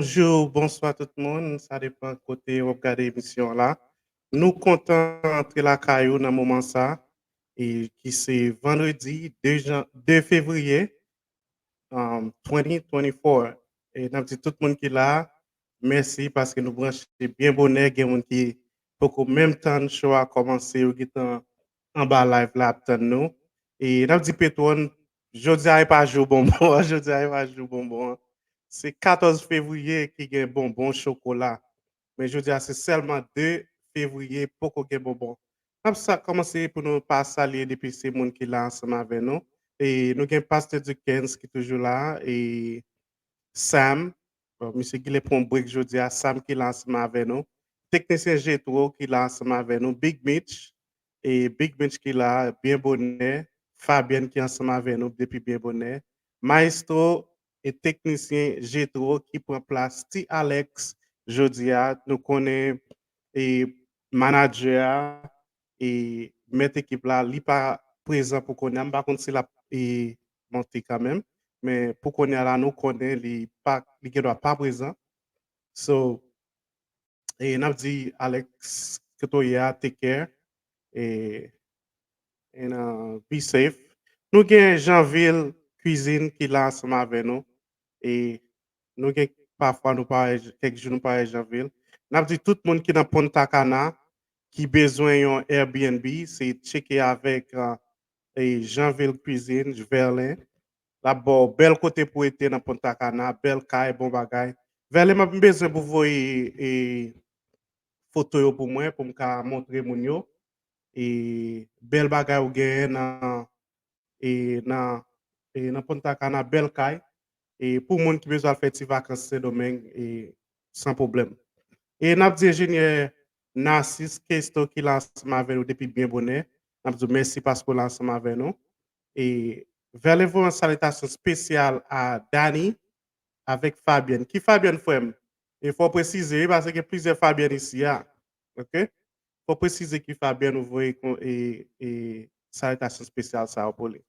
Bonjour, bonsoir tout le monde. Ça dépend côté vous regardez l'émission là. Nous comptons entrer la caillou dans le moment ça et qui c'est vendredi 2 février 2024. Et nous dit tout le monde qui est là, merci parce que nous branchez bien bonheur, il y a des gens qui pour qu'au même temps le show a commencé ou qui sont en bas live là attend nous. Et nous dit Pétron, jeudi a pas jour bonbon, jeudi a pas jour bonbon. C'est 14 février qui gagne bonbon chocolat. Mais je dis c'est seulement 2 février pour qu'on gagne bonbon. Comme ça, commencer pour nous pas saluer depuis ces gens qui sont là ensemble avec nous. Et nous avons Pasteur Dukens qui est toujours là. Et Sam, monsieur Guillet pour un break jeudi à Sam qui est là ensemble avec nous. Technicien Jetro qui est là ensemble avec nous. Big Mitch. Et Big Mitch qui est là, bien bonnet. Fabienne qui est ensemble avec nous depuis bien bonnet. Maestro et technicien Jetro qui prend place. T. Alex Jodia, nous connaissons et manager et mettre équipe là, il pas présent pour qu'on ait, par contre c'est la et monter quand même, mais pour qu'on ait là, nous connaît il pas, il doit pas présent. So, et n'a dit Alex que toi take care et be safe. Nous avons Jeanville cuisine qui là ensemble avec nous et nous avons parfois nous parlons quelques jours nous parlons Jeanville. N'a dit tout le monde qui est dans Punta Cana qui besoin d'un Airbnb, c'est checker avec Jeanville Cuisine, Verlin. D'abord, bel côté pour être dans Punta Cana, bel caille, bon bagay. Verlin m'a besoin pour voir photo pour moi, pour me montrer mon yo. Et bel bagay ou gen dans Punta Cana, bel caille. Et pour moun qui besoin faire des vacances ce domaine, et sans problème. Et n'a dit ingénieur Narcisse Kesto qui lance avec nous depuis bien bonnet. N'a dit merci parce que lance avec nous. Et vers vous une salutation spéciale à Danny avec Fabienne. Qui Fabienne frère? Il faut préciser parce qu'il y a plusieurs Fabienne ici. Hein? OK? Il faut préciser qui Fabienne vous voyez et salutation spéciale ça pour lui.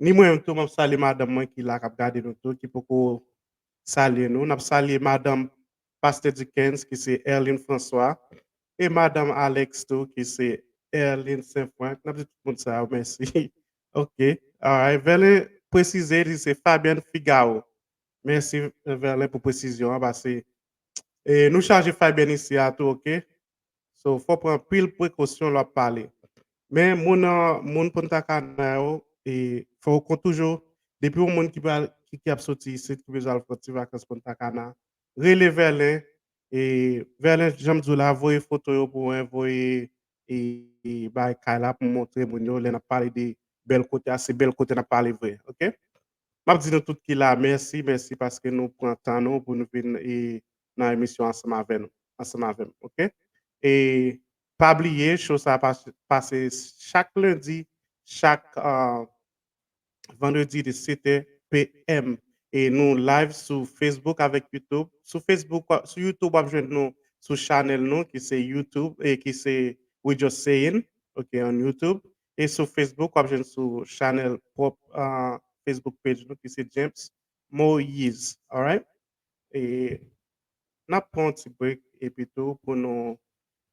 Ni moi tout même saluer madame moi qui l'a regardé nous tout qui peut saluer nous. N'a saluer madame Pasteur Dickens qui c'est Erline François et madame Alex tout qui c'est Erline Saint-Franc. N'a dit tout le monde ça merci. OK. All right. Veuillez préciser c'est Fabienne Figaro. Merci Verlin pour précision parce que nous charger Fabienne ici à tout OK. So faut prendre pile précaution là parler. Mais mon Punta Cana et faut qu'on toujours depuis au monde qui a sorti ici qui veut faire des vacances Punta Cana relève Verlin et Verlin j'aime dire la voyer photo pour envoyer et bah Kayla pour montrer mon yo n'a parlé des belles côtés assez belles côtés n'a parlé vrai OK m'a dit nous tout qui là merci parce que nous prenons temps nous pour nous venir et dans l'émission ensemble avec nous OK et pas oublier chose ça passer chaque lundi chaque vendredi de 7h PM et nous live sur Facebook avec YouTube sur Facebook sur YouTube vous joindre nous sur channel nous qui c'est YouTube et qui c'est We Just Sayin OK on YouTube et sur Facebook vous joindre sur channel propre Facebook page nous qui c'est James Moïse all right et n'a prend un petit break et puis tout pour nous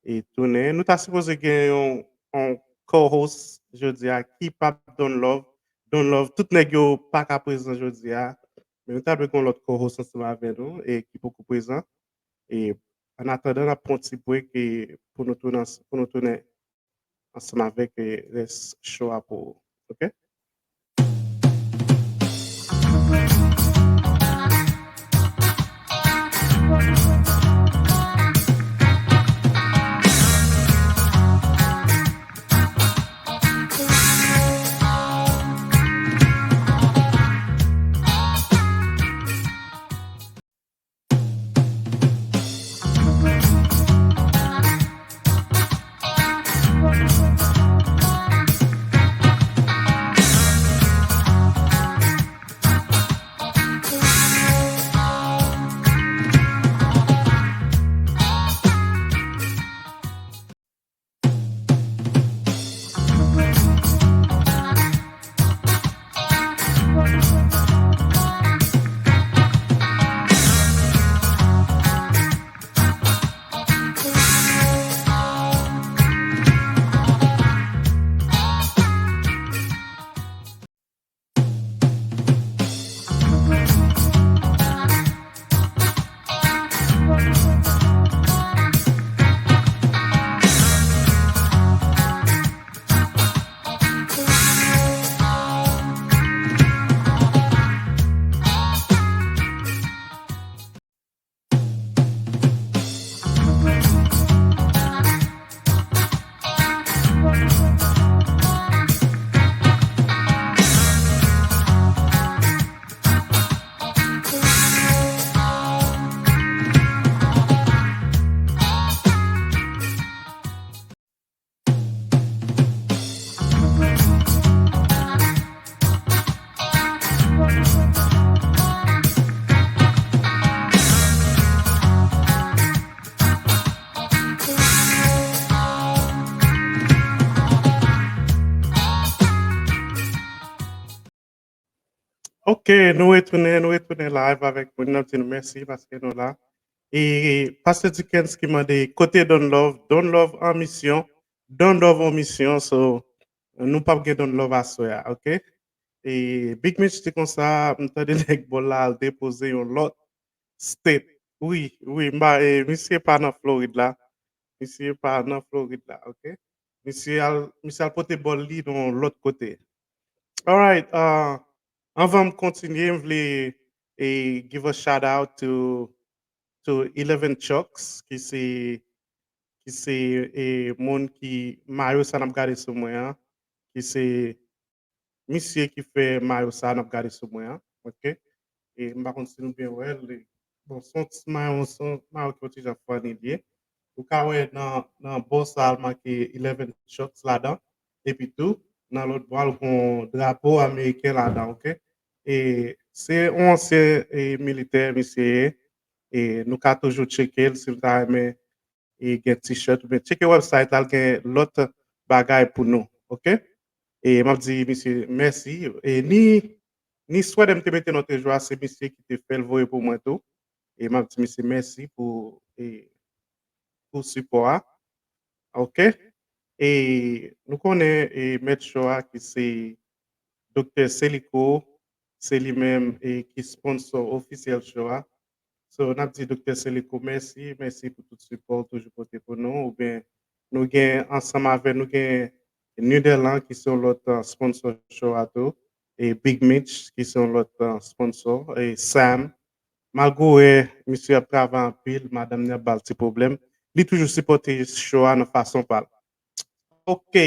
et tourner nous t'a supposé gagner un co-host jeudi à qui pas Don Love tout nèg yo pas qu'à présent jeudi à mais nous t'a besoin l'autre co-host ensemble avec nous et qui beaucoup présent et en attendant la prend un petit break et pour nous tourner ensemble avec les show à pour OK Ok, nous retournons live avec nous disons merci parce que nous là. Et Pasteur Dickens qui m'a dit côté Don Love en mission, Don Love en mission, so nous pas gagner Don Love à soi, ok? Et Big Mitch c'est comme ça, m'entendait nèg bon là déposer un lot state. Oui, oui, monsieur pas dans Floride là, monsieur pas dans Floride là, ok? Monsieur al porter bol li dans l'autre côté. All right. Avant de continuer, je voulais give a shout out to 11 Chucks, qui c'est monde qui Mario ça n'a pas gardé sur moi, hein, qui c'est monsieur qui fait Mario ça n'a pas gardé sur moi, hein, ok? Et je continue bien ouais, bon son Mario qui est déjà funny bien. Ou ka ouais dans boss ça marqué 11 Chucks là-dedans et puis tout dans l'autre boîte un drapeau américain là-dedans, ok? Et c'est un ancien militaire monsieur et nous avons toujours checké si vous avez et gen t-shirt ou bien checker website là gen l'autre bagay pour nous, OK? Et m'a dit monsieur merci et ni soit de me mettre notre joie c'est monsieur qui te fait le voyer pour moi tout et m'a dit monsieur merci pour support, hein, OK? Et nous connaissons et Maître Choa qui c'est Docteur Selico, c'est lui-même et qui sponsor officiel Choa. So, on a dit Docteur Selico, merci, merci pour tout le support toujours porté pour nous. Ou bien, nous avons ensemble avec nous, avons Netherlands qui sont l'autre sponsor show à tout, et Big Mitch qui sont l'autre sponsor, et Sam. Malgré monsieur a travaillé en pile, madame n'a pas de problème, il a toujours supporté ce show de façon par. OK.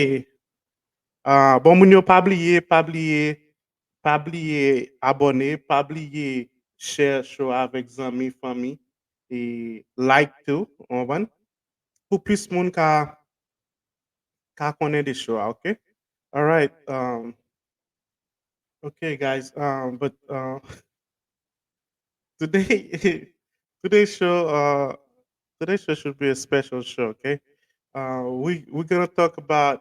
Bon, moun yo pas oublier abonner, pas oublier share show avec amis, famille et like too, on va pour plus moun ka connaît des shows, okay? All right. Okay, guys. But today today's show today's show should be a special show, okay? We're gonna talk about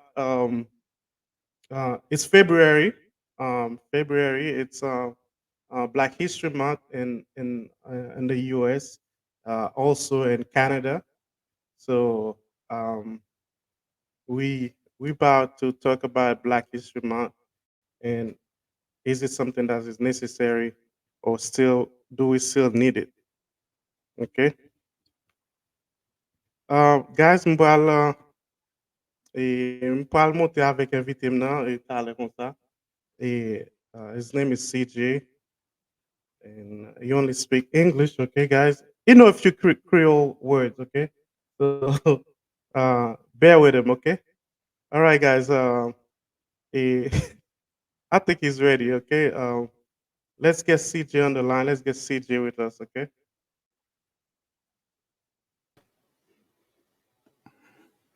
it's February. February. It's Black History Month in the U.S. Also in Canada. So um, we about to talk about Black History Month and is it something that is necessary or still do we still need it? Okay. Guys, m'pral monter avec invité maintenant et parler comme ça. Et his name is CJ and he only speak English, okay, guys? You know a few Creole words, okay? So bear with him, okay? All right, guys. Eh, I think he's ready, okay? Let's get CJ on the line. Let's get CJ with us, okay?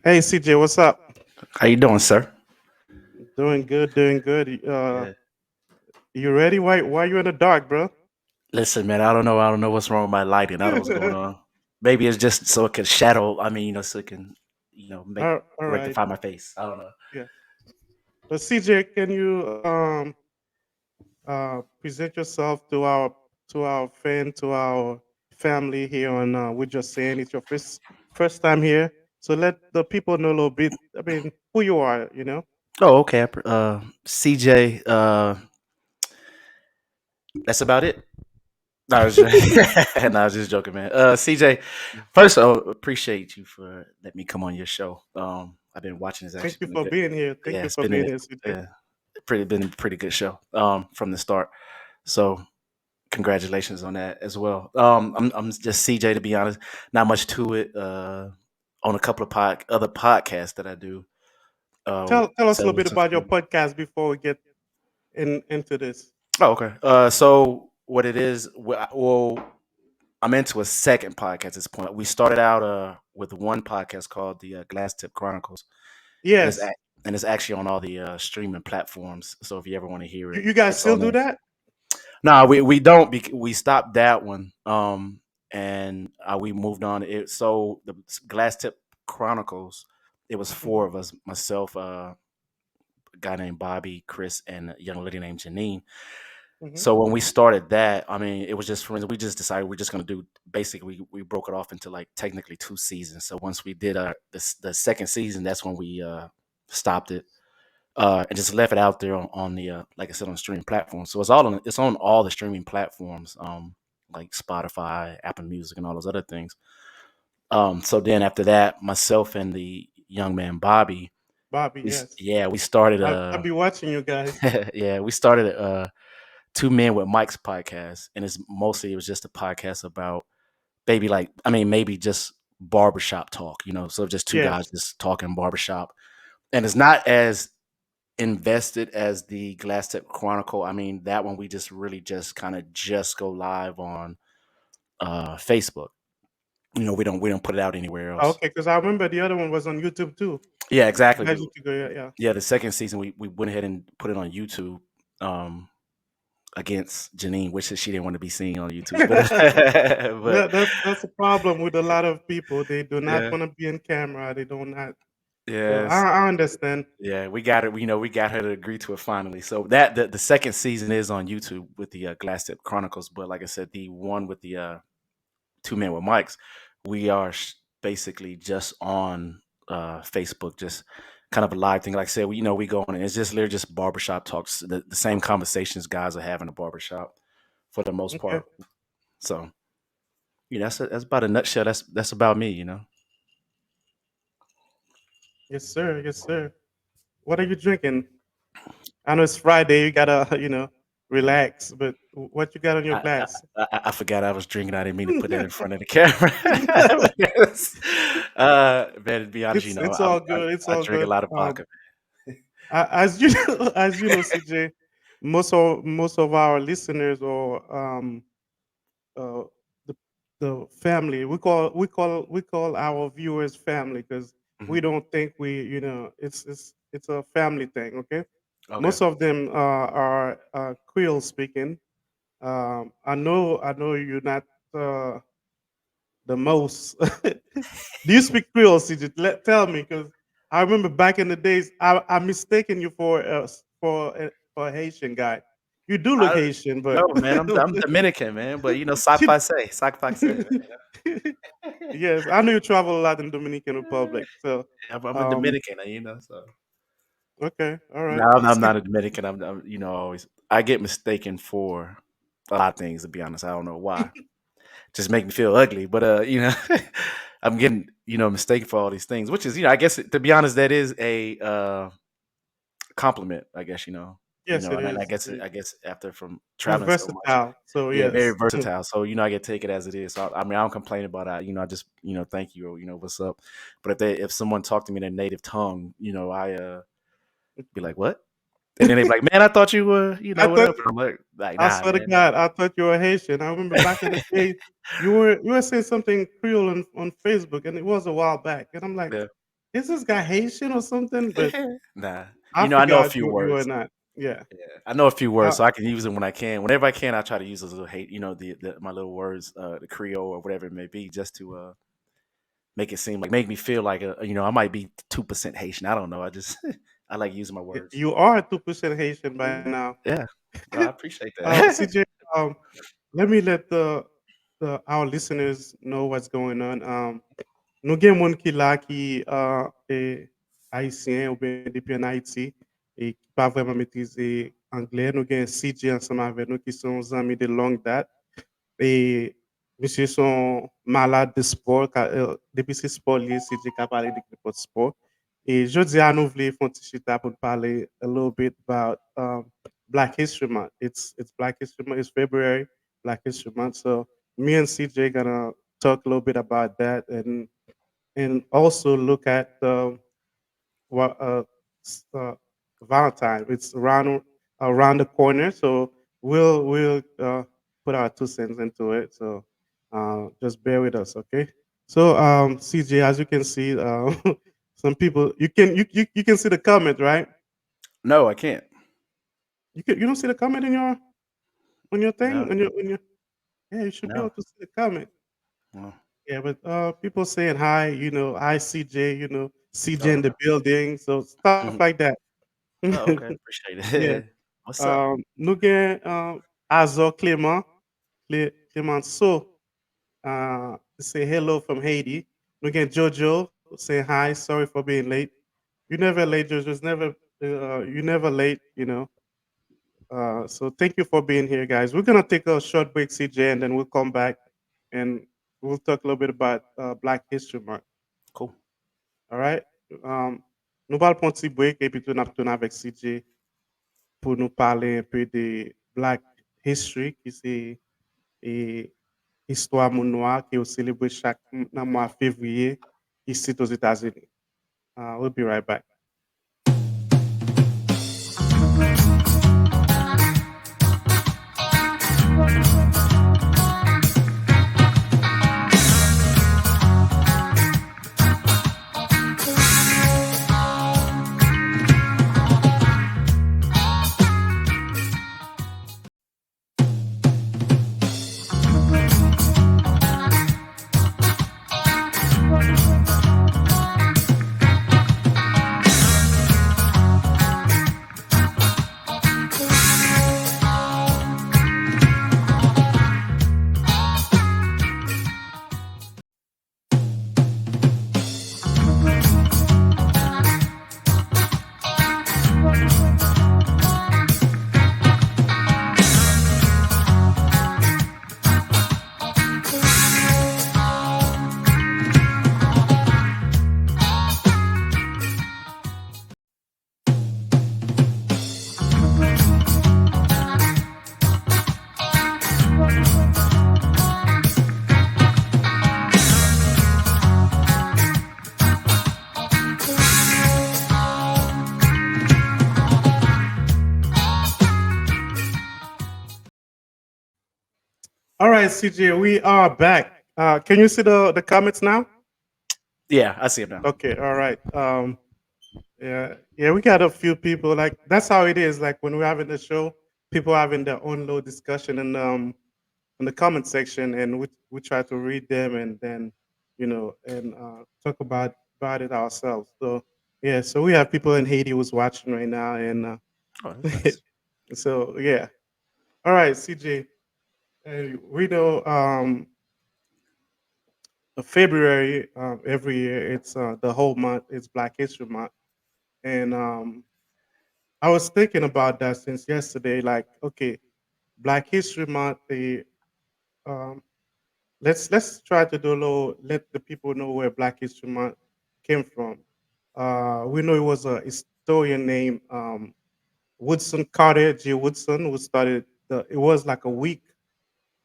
Hey, CJ, what's up? How you doing, sir? Doing good, doing good. Yeah. You ready? Why you in the dark, bro? Listen, man, I don't know. I don't know what's wrong with my lighting. I don't know what's going on. Maybe it's just so it can shadow. I mean, so it can, make All right. rectify my face. I don't know. Yeah. But CJ, can you present yourself to our fan, to our family here on we're just saying it's your first time here. So let the people know a little bit, I mean, who you are, you know? Oh, okay. CJ. That's about it. No, I was just, no, I was just joking, man. CJ. First, appreciate you for letting me come on your show. I've been watching. It's Thank actually you been a for good. being here. Thank Yeah, you it's for been being here, CJ. been a pretty good show. From the start. So congratulations on that as well. I'm just CJ, to be honest. Not much to it. On a couple of other podcasts that I do. Tell us a little So bit about your podcast before we get into this. oh, okay. So what it is? Well, I'm into a second podcast at this point. We started out with one podcast called the Glass Tip Chronicles, and Yes. and it's actually on all the streaming platforms. So if you ever want to hear it, You guys it's still on do there. that? No, we don't. We stopped that one. And we moved on. So the Glass Tip Chronicles. It was four Mhm. of us: myself, a guy named Bobby, Chris, and a young lady named Janine. Hmm. So when we started that, I mean, it was just for instance, we just decided we're just gonna do basically we broke it off into like technically 2 seasons. So once we did the second season, that's when we stopped it and just left it out there on the like I said on streaming platforms. So it's on all the streaming platforms, like Spotify, Apple Music, and all those other things. So then after that, myself and the young man Bobby, Bobby, yes. yeah, we started I'll be watching you guys. yeah, we started Two Men with Mike's podcast, and it was just a podcast about maybe like I mean maybe just barbershop talk, so just two guys Yes. just talking barbershop, and it's not as invested as the Glass Tip Chronicle. I mean that one we just really just kind of just go live on Facebook. We don't put it out anywhere else. Okay, because I remember the other one was on YouTube too. Yeah, You exactly. guys used to go, yeah, yeah. Yeah, the second season we went ahead and put it on YouTube. Um, Against Janine, which she didn't want to be seen on YouTube. But but That's a problem with a lot of people. They do not yeah, want to be in camera. They don't not. So yes, I understand. yeah, we got it. We got her to agree to it finally. So that the second season is on YouTube with the Glass Tip Chronicles. But like I said, the one with the Two Men with Mics, we are basically just on Facebook, just kind of a live thing. Like I said, we go on and it's just literally just barbershop talks, the same conversations guys are having in a barbershop for the most Okay. part. So that's about a nutshell. That's about me. Yes, sir. Yes, sir. What are you drinking? I know it's Friday. You gotta, relax. But what you got on your I, glass? I forgot I was drinking. I didn't mean to put that in front of the camera. Yes. Man, to be honest, It's all good. It's I all drink a good. lot of vodka. As you as you know, CJ, most of our listeners or uh, the family. We call our viewers family because we Mhm. don't think it's a family thing. Okay, Okay. most of them are Creole speaking. I know you're not uh, the most. Do you speak Creole, CJ? Tell me, because I remember back in the days, I mistaken you for a Haitian guy. You do look I, Haitian, but no, man, I'm Dominican, man. But sac passe, sac passe. yes, I know you travel a lot in Dominican Republic. So, Yeah, I'm a um, Dominican, so. okay, all No, right. I'm not a Dominican. I'm always I get mistaken for a lot of things. To be honest, I don't know why. Just make me feel ugly. But I'm getting mistaken for all these things, which is I guess to be honest, that is a compliment. I guess Yes, it and I is. guess I guess after from You're traveling so much, versatile. So yeah, very yes. versatile. So I get take it as it is. So I mean, I don't complain about it. I just thank you. What's up. But if someone talked to me in their native tongue, I be like, what? And then they be like, man, I thought you were, I what thought up? And I'm like, I nah, swear to man. God, I thought you were Haitian. I remember back in the day, you were saying something Creole on Facebook, and it was a while back. And I'm like, Yeah. is this guy Haitian or something? But Nah. I I know a forgot few you were words. not. Yeah. Yeah, I know a few words, Uh, so I can use them when I can. Whenever I can, I try to use those little hate, my little words, the Creole or whatever it may be, just to make me feel like I might be 2% Haitian. I don't know. I just I like using my words. you are 2% Haitian by now. Yeah, no, I appreciate that. CJ, um, let me let our listeners know what's going on. Nou gen moun ki la ki Haitien ou bien depi en Haiti e ki pa vreman metrize anglais. Nou gen CJ ansama ave nou ki son zami de long date. Et monsieur son malade de sport, depuis c'est sport lié, CJ ka pale de n'importe sport. Et jodi a nou vle fon ti chita pou parler a little bit about Black History Month. It's Black History Month. It's February Black History Month. So me and CJ gonna talk a little bit about that and also look at what Valentine. It's around the corner, so we'll put our 2 cents into it. So just bear with us, okay? So CJ, as you can see, some people you can see the comment, right? No, I can't. You don't see the comment in your on your thing No, on your yeah, you should be no. able to see the comment. No. Yeah, but people saying hi, hi CJ, CJ Oh, in the okay. building, so stuff Mhm. like that. Oh, okay. Appreciate Yeah. it. What's up? Nou gen Azor Clemenceau say hello from Haiti. We get Jojo say hi. Sorry for being late. You never late, Jojo. It's never you never late. So thank you for being here, guys. We're gonna take a short break, CJ, and then we'll come back and we'll talk a little bit about Black History Month. Cool. All right. Um, nous allons prendre un petit break et puis nous allons avec CJ pour nous parler un peu de Black History, qui c'est et histoire moun noir qui est célébrée chaque dans le mois de février ici aux États-Unis. We'll be right back. All right, CJ, we are back. Can you see the comments now? Yeah, I see him now. Okay, all right. Yeah, we got a few people. Like that's how it is. Like when we're having the show, people having their own little discussion in the comment section, and we try to read them and then and talk about it ourselves. So yeah, so we have people in Haiti who's watching right now, and Oh, that's nice. so yeah. All right, CJ, we know February every year it's the whole month it's Black History Month, and I was thinking about that since yesterday. Like, okay, Black History Month. Um, let's try to do a little. Let the people know where Black History Month came from. We know it was a historian named Woodson Carter G. Woodson who started. It was like a week.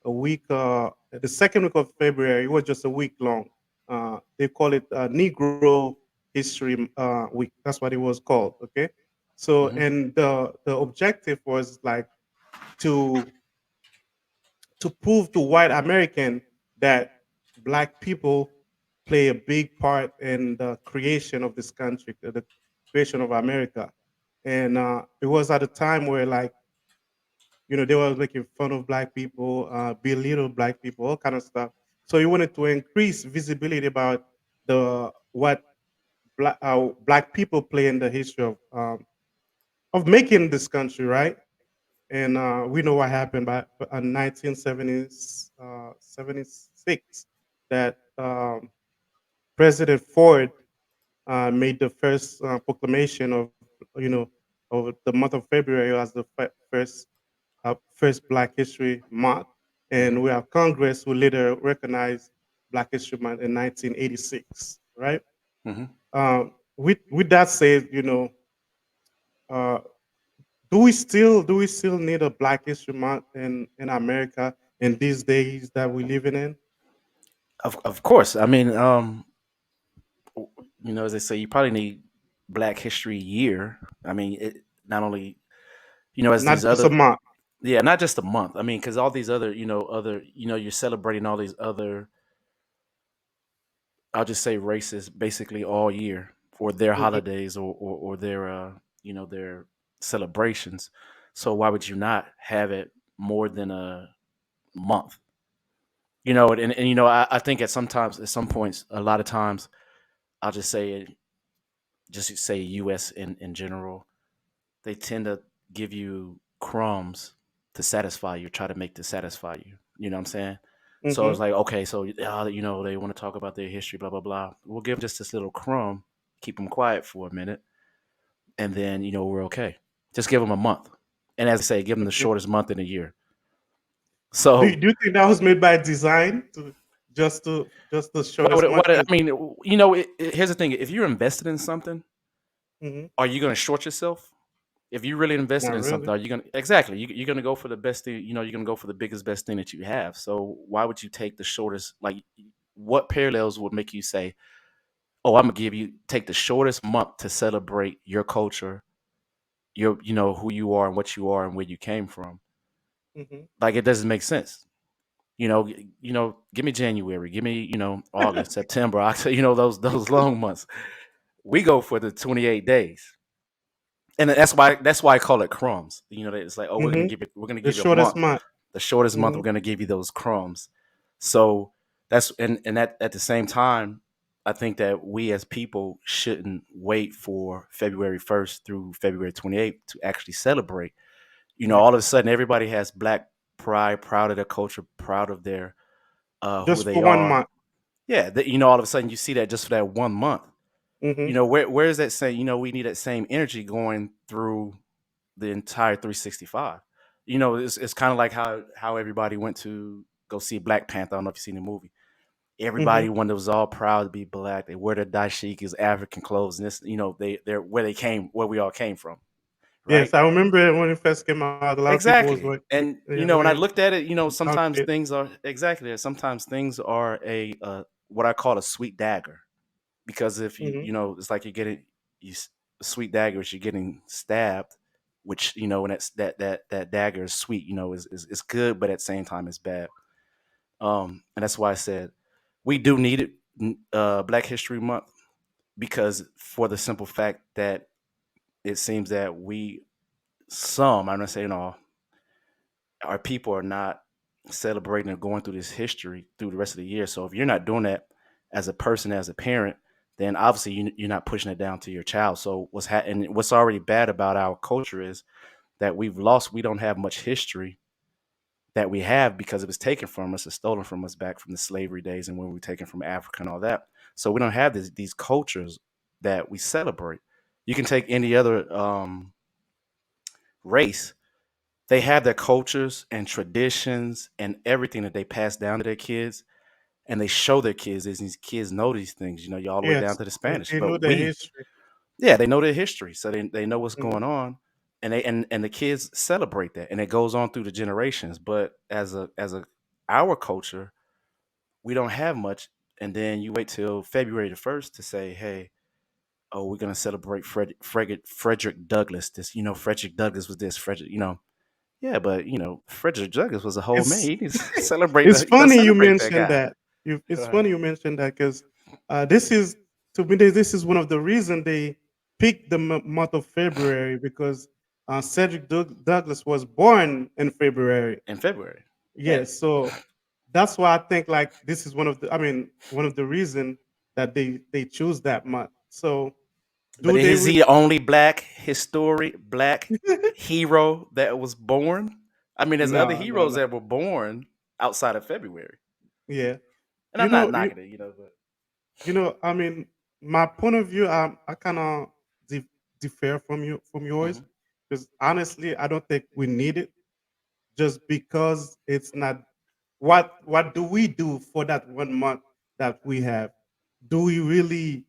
The second week of February. It was just a week long. They call it Negro History Week. That's what it was called. Okay. So Hmm. and the objective was like to to prove to white American that black people play a big part in the creation of this country, the creation of America. And it was at a time where like they were making fun of black people, belittle black people, all kind of stuff. So he wanted to increase visibility about the what black people play in the history of making this country, right? And we know what happened by in 1970, 76 that President Ford made the first proclamation of of the month of February as the first Black History Month, Hmm. and we have Congress who later recognized Black History Month in 1986, right? Hmm. With that said, uh, do we still need a Black History Month in America in these days that we're living in? Of course. I mean, as they say, you probably need Black History Year. I mean, it not only as Not these just a other, month. yeah, not just a month. I mean, because all these other, you're celebrating all these other, I'll just say races basically all year for their Hmm. holidays or their their celebrations. So why would you not have it more than a month? And I think at some points, a lot of times, I'll just say it, just say US in general, they tend to give you crumbs to satisfy you, try to make to satisfy you. You know what I'm saying? So Mm-hmm. it's like, okay, so you know, they want to talk about their history, blah blah blah. We'll give 'em just this little crumb, keep them quiet for a minute, and then you know we're okay. Just give them a month, and as I say, give them the Okay. shortest month in a year. Do So do you think that was made by design to just the shortest month? I mean, you know, here's the thing: if you're invested in something, Mm-hmm. are you going to short yourself? If you really invested Not in something, really. are you gonna exactly? You're gonna go for the best thing. You know, you're gonna go for the biggest best thing that you have. So why would you take the shortest? Like, what parallels would make you say, "Oh, I'm gonna give you take the shortest month to celebrate your culture, your you know who you are and what you are and where you came from." Mm-hmm. Like, it doesn't make sense. You know, give me January, give me August, September, October. You know those long months. We go for the 28 days. And that's why I call it crumbs. You know, it's like, oh, Mm-hmm. we're gonna The give you a shortest month, month. the shortest month. Mm-hmm. We're gonna give you those crumbs. So that's and at the same time, I think that we as people shouldn't wait for February 1st through February 28th to actually celebrate. You know, Yeah. all of a sudden, everybody has Black pride, proud of their culture, proud of their who Just they for one are. month. Yeah, you know, all of a sudden you see that just for that one month. Mm-hmm. You know, where is that saying? You know, we need that same energy going through the entire 365. You know, it's kind of like how everybody went to go see Black Panther. I don't know if you've seen the movie. Mm-hmm. Everybody when it was all proud to be black, they wear their dashikis, African clothes, and this, you know, they're where we all came from, right? Yes, I remember when it first came out. A lot of people was Exactly. wearing, And you know, when I wearing looked at it, you know, sometimes outfit. things are exactly. Sometimes things are a what I call a sweet dagger, because if Mm-hmm. you know, it's like you're getting a sweet dagger is you're getting stabbed, which you know, and that dagger is sweet, you know, is good, but at the same time it's bad. And that's why I said we do need it, Black History Month, because for the simple fact that it seems that I'm not saying all, our people are not celebrating or going through this history through the rest of the year. So if you're not doing that as a person, as a parent, then obviously you're not pushing it down to your child. So and what's already bad about our culture is that we don't have much history that we have because it was taken from us, it's stolen from us back from the slavery days and when we were taken from Africa and all that. So we don't have these cultures that we celebrate. You can take any other race, they have their cultures and traditions and everything that they pass down to their kids, and they show their kids this. These kids know these things, you know, all the way down Yes, to the Spanish. they know But the history. yeah, they know their history, so they know what's Mm-hmm. going on, and the kids celebrate that, and it goes on through the generations. But as a our culture, we don't have much, and then you wait till February the 1st to say, hey, oh, we're gonna celebrate Frederick Douglass. This, you know, Frederick Douglass was this. Frederick, you know, yeah, but you know, Frederick Douglass was a whole man. It's He needs to celebrate it's that. You gotta funny you celebrate that mentioned guy. that. It's Right. funny you mentioned that because this is to me this is one of the reasons they picked the month of February because Cedric Douglas was born in February. In February. Yeah. Yes, so that's why I think like this is one of the I mean one of the reason that they choose that month. So But do they is he really? the only black hero that was born? I mean, there's other No, no, heroes no. that were born outside of February. Yeah, And you I'm not know, knocking it, you know, but I mean, my point of view, I kind of differ from yours mhm. because honestly, I don't think we need it just because it's not. What do we do for that one month that we have? Do we really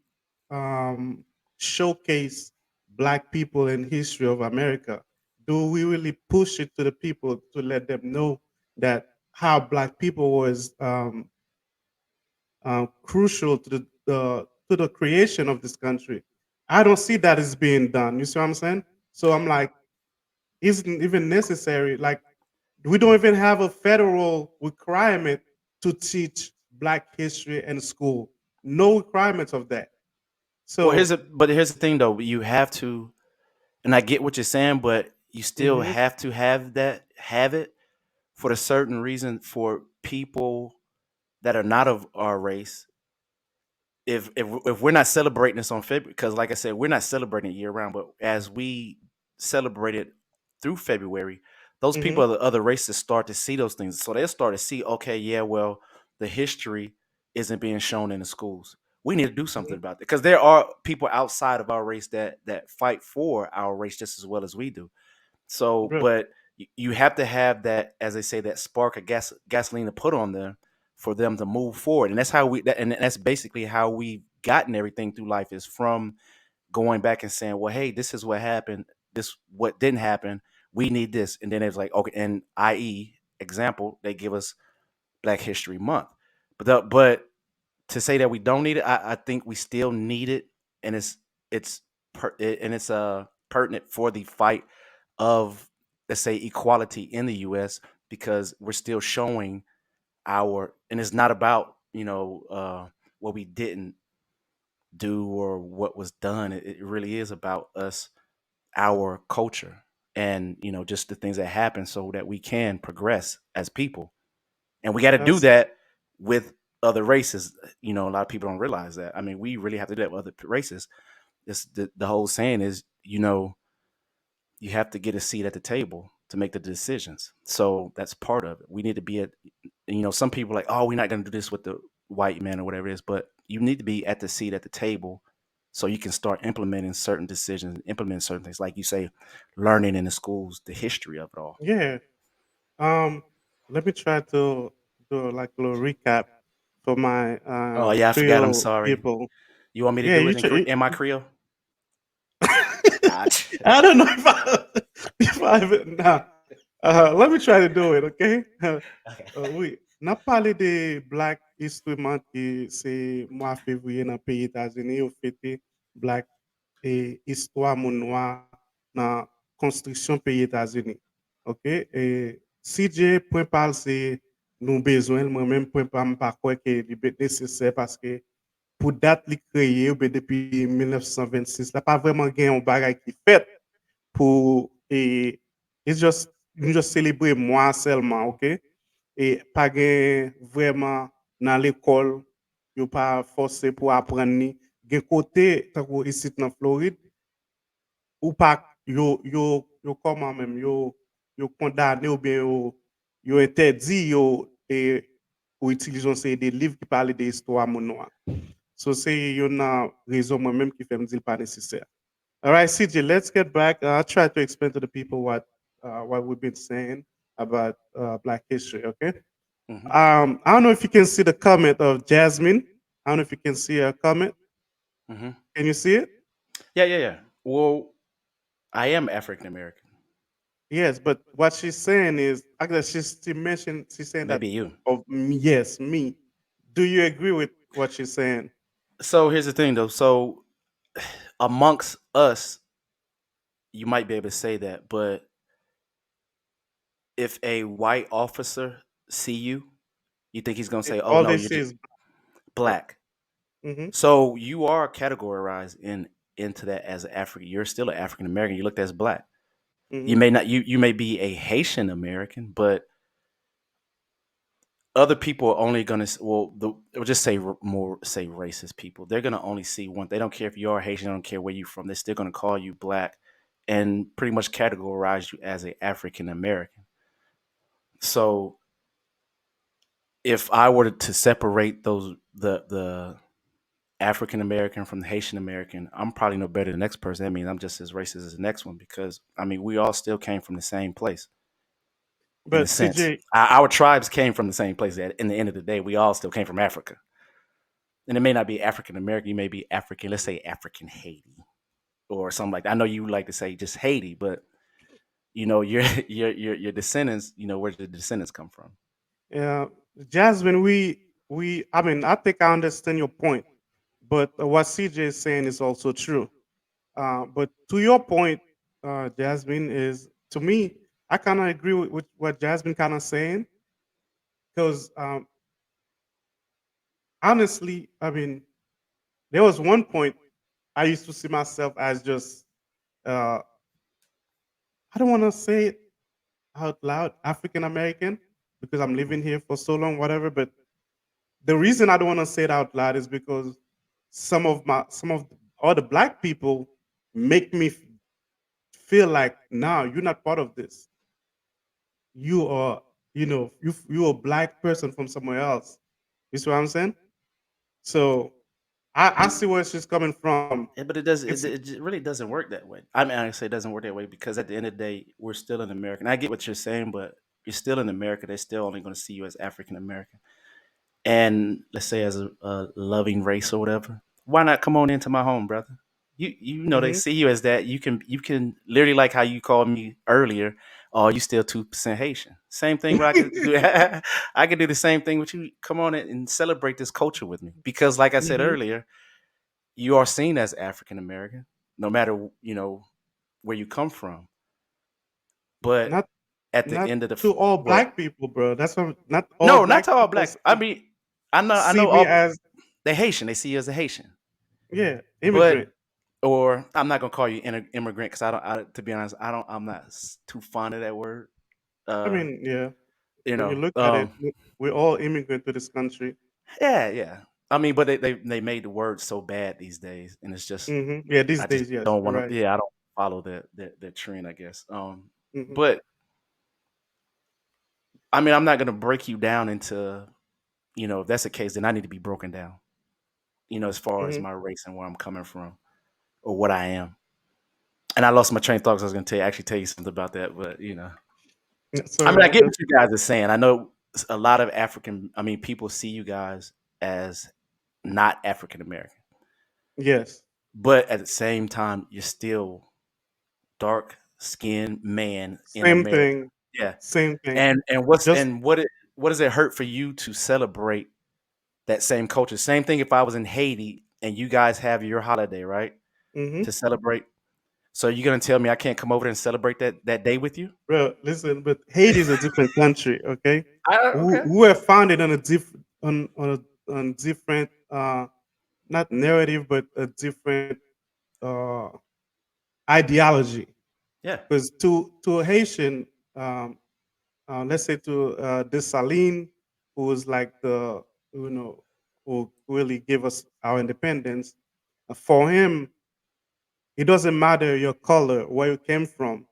um, showcase Black people in history of America? Do we really push it to the people to let them know that how Black people was crucial to the creation of this country? I don't see that as being done. You see what I'm saying? So I'm like, isn't even necessary. Like, we don't even have a federal requirement to teach Black history in school. No requirements of that. Well, So, here's the thing though. You have to, and I get what you're saying, but you still mhm, have to have it for a certain reason for people that are not of our race. If we're not celebrating this on February, because like I said, we're not celebrating it year round, but as we celebrate it through February, those Mm-hmm. people of the other races start to see those things. So they'll start to see, okay, yeah, well, the history isn't being shown in the schools. We need to do something about it because there are people outside of our race that fight for our race just as well as we do. So, Good. but you have to have that, as they say, that spark of gasoline to put on them for them to move forward, and that's how and that's basically how we've gotten everything through life is from going back and saying, well, hey, this is what happened, this what didn't happen, we need this, and then it's like, okay, and i.e. example, they give us Black History Month, but to say that we don't need it, I think we still need it, and it's and it's pertinent for the fight of, let's say, equality in the U.S. because we're still showing our, and it's not about what we didn't do or what was done. It really is about us, our culture, and just the things that happen so that we can progress as people, and we got to do That's that with other races. A lot of people don't realize that. I mean, we really have to do that with other races. This the whole saying is, you have to get a seat at the table to make the decisions. So that's part of it. We need to be at, some people are like, oh, we're not going to do this with the white man or whatever it is, but you need to be at the seat at the table so you can start implementing certain decisions, implementing certain things, like you say, learning in the schools, the history of it all. yeah. Um, Let me try to do like a little recap for my Oh yeah, I forgot. I'm Creole sorry. people. You want me to Yeah, do you it try. in my Creole? Ah, I don't know if I if I even nah. Let me try to do it, okay? okay. Oui. N'a parlé de Black History Month qui c'est mois février dans le pays États-Unis ou fêté Black et histoire moun noir dans construction pays États-Unis. OK? Et si j'ai point parle c'est nous besoin moi-même point pas quoi que est nécessaire parce que pour date li créé ou bien depuis 1926 là pas vraiment gain un bagage qui fait pour et it's just nous just célébrer moi seulement, OK? Et pas gain vraiment dans l'école, yo pas forcé pour apprendre ni gen côté tant que ici dans Floride ou pas yo comment même yo condamné ou bien yo interdit yo et ou utiliser un série de livres qui parlent de l'histoire mon noir. So c'est une raison moi-même qui fait me dire pas nécessaire. All right, CJ, let's get back. I'll try to explain to the people what we've been saying about Black history. Okay. Hmm. I don't know if you can see the comment of Jasmine. I don't know if you can see a comment. Hmm. Can you see it? Yeah, yeah, yeah. Well, I am African American. Yes, but what she's saying is, actually, she mentioned, she's saying that Maybe you. of me, yes, me. Do you agree with what she's saying? So here's the thing, though. So amongst us, you might be able to say that, but if a white officer see you, you think he's gonna say, "Oh All no, they you're say just is black. black." Hmm. So you are categorized into that as an African. You're still an African American. You looked as black. You Hmm. may not. You may be a Haitian American, but other people are only gonna we'll just say more say racist people. They're gonna only see one. They don't care if you are Haitian. They don't care where you're from. They're still gonna call you black and pretty much categorize you as a African American. So if I were to separate the African American from the Haitian American, I'm probably no better than the next person. That means I'm just as racist as the next one because I mean we all still came from the same place in a But sense. CJ, Our tribes came from the same place. In the end of the day, we all still came from Africa. And it may not be African American, you may be African, let's say African Haiti or something like that. I know you like to say just Haiti, but your your descendants, where did the descendants come from? uh, Jasmine, I mean, I think I understand your point, but what CJ is saying is also true. But to your point, Jasmine, is to me, I kind of agree with what Jasmine kind of saying because honestly, I mean, there was one point I used to see myself as just uh, I don't want to say it out loud, African American, because I'm living here for so long, whatever. But the reason I don't want to say it out loud is because some of all the black people make me feel like, no, you're not part of this. you are, you a black person from somewhere else. You see what I'm saying? So I see where she's coming from. Yeah, but it does. It's It really doesn't work that way. I mean, I say it doesn't work that way because at the end of the day, we're still in America. And I get what you're saying, but you're still in America. They're still only going to see you as African American. And let's say as a loving race or whatever, why not come on into my home, brother? You know they hmm see you as that. You can literally like how you called me earlier. Oh, you still 2% Haitian. Same thing. What I could do. I could do the same thing with you. Come on and celebrate this culture with me because, like I said hmm earlier, you are seen as African American, no matter where you come from. But not at the not end of to all what? black people, bro. That's what not all No, not to black all people black. I mean, I see know me all as, they Haitian. They see you as a Haitian. yeah, But immigrant. or I'm not gonna call you immigrant because I don't. To be honest, I don't. I'm not too fond of that word. I Uh, mean, yeah, you when you know. look at it, we're all immigrant to this country. Yeah, yeah. I mean, but they made the word so bad these days, and it's just Yeah, these I just days, yes, don't you're want to. right. Yeah, I don't follow that trend. I guess. hmm But I mean, I'm not gonna break you down into. If that's the case, then I need to be broken down. As far as hmm my race and where I'm coming from or what I am. And I lost my train of thought 'cause I was going to actually tell you something about that, but I Sorry mean, I about get that. what you guys are saying. I know a lot of people see you guys as not African American, Yes, but at the same time, you're still dark skinned man in same America. thing, Yeah. same thing. And what's Just and what does it hurt for you to celebrate that same culture? Same thing if I was in Haiti and you guys have your holiday, right? hmm To celebrate. So you're gonna tell me I can't come over and celebrate that day with you? bro, listen, but Haiti is a different country, okay? Okay. Who were founded on a on different not narrative, but a different uh ideology. Yeah. Because to a Haitian, um, let's say to Dessalines, who was like the, you know who really gave us our independence. For him, it doesn't matter your color, where you came from.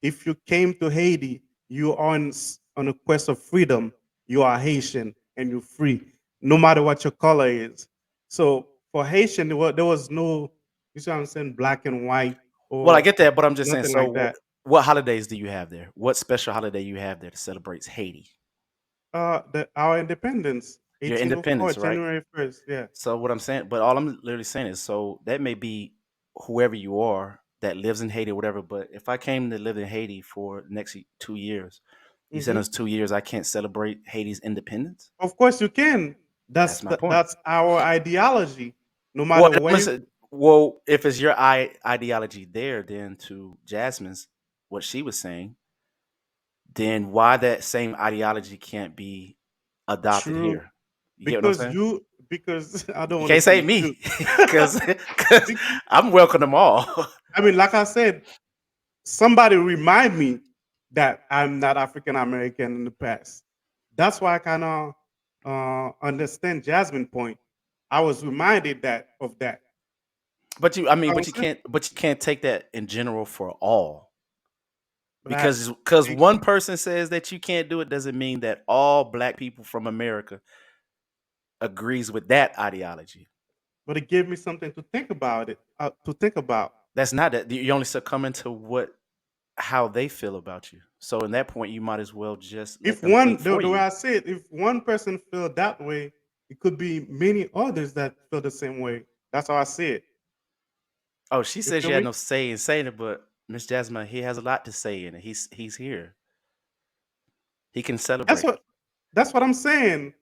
If you came to Haiti, you are on a quest of freedom. You are Haitian and you're free, no matter what your color is. So for Haitian, there was no, you see what I'm saying, black and white Well, I or get that, but I'm just saying. nothing So, like that. what holidays do you have there? What special holiday you have there that celebrates Haiti? Our independence, Your 1804, independence, right? January 1st. Yeah. So, what I'm saying, but all I'm literally saying is, so that may be whoever you are that lives in Haiti or whatever. But if I came to live in Haiti for the next 2 years, you said in hmm those 2 years I can't celebrate Haiti's independence. Of course, you can. That's my point. That's our ideology. No Well, matter where you. if it's your ideology there, then to Jasmine's what she was saying, then why that same ideology can't be adopted True, here? You get what I'm because saying? because I don't You want to can't say say me you. because I'm welcome them all. I mean, like I said, somebody remind me that I'm not African American in the past. That's why I kind of understand Jasmine point. I was reminded that of that. but you, I You know mean, what I'm but you saying? can't take that in general for all Black, because one Asian, person says that you can't do it doesn't mean that all black people from America agrees with that ideology. but it gave me something to think about it. To think about. That's not that you only succumb to what how they feel about you. So in that point, you might as well just let If them think one, for the way you. I say it, if one person feel that way, it could be many others that feel the same way. That's how I see it. Oh, she You said feel she had me? no say in saying it, but Miss Jasmine, he has a lot to say in it. He's here. He can That's celebrate. what that's what I'm saying.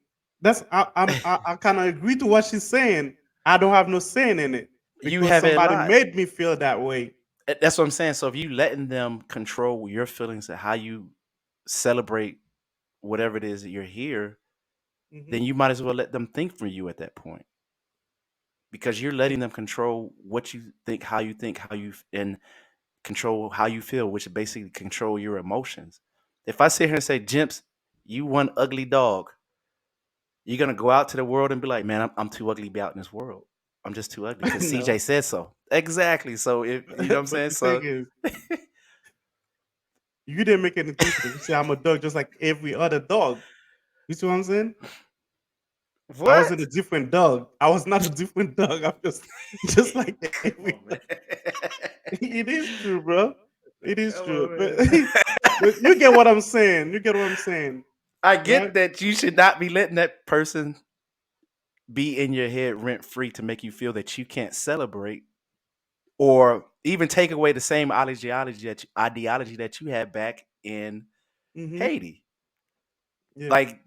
I kind of agree to what she's saying. I don't have no saying in it You because have a somebody lot. made me feel that way. That's what I'm saying. So if you letting them control your feelings and how you celebrate whatever it is that you're here, hmm then you might as well let them think for you at that point because you're letting them control what you think, and control how you feel, which basically control your emotions. If I sit here and say, Jimps, you one ugly dog, you're gonna go out to the world and be like, man, I'm too ugly to be out in this world. I'm just too ugly because CJ No, said so. Exactly. So if you know what I'm but saying, the thing so is, You didn't make any difference. You say I'm a dog just like every other dog. You see what I'm saying? I wasn't a What? different dog. I was not a different dog. I'm just just like Come every on, man. other. It is true, bro. It is Come true. on, But man. but you get what I'm saying. You get what I'm saying, I right? get that you should not be letting that person be in your head rent free to make you feel that you can't celebrate or even take away the same ideology that you had back in Mm-hmm. Haiti. Yeah. Like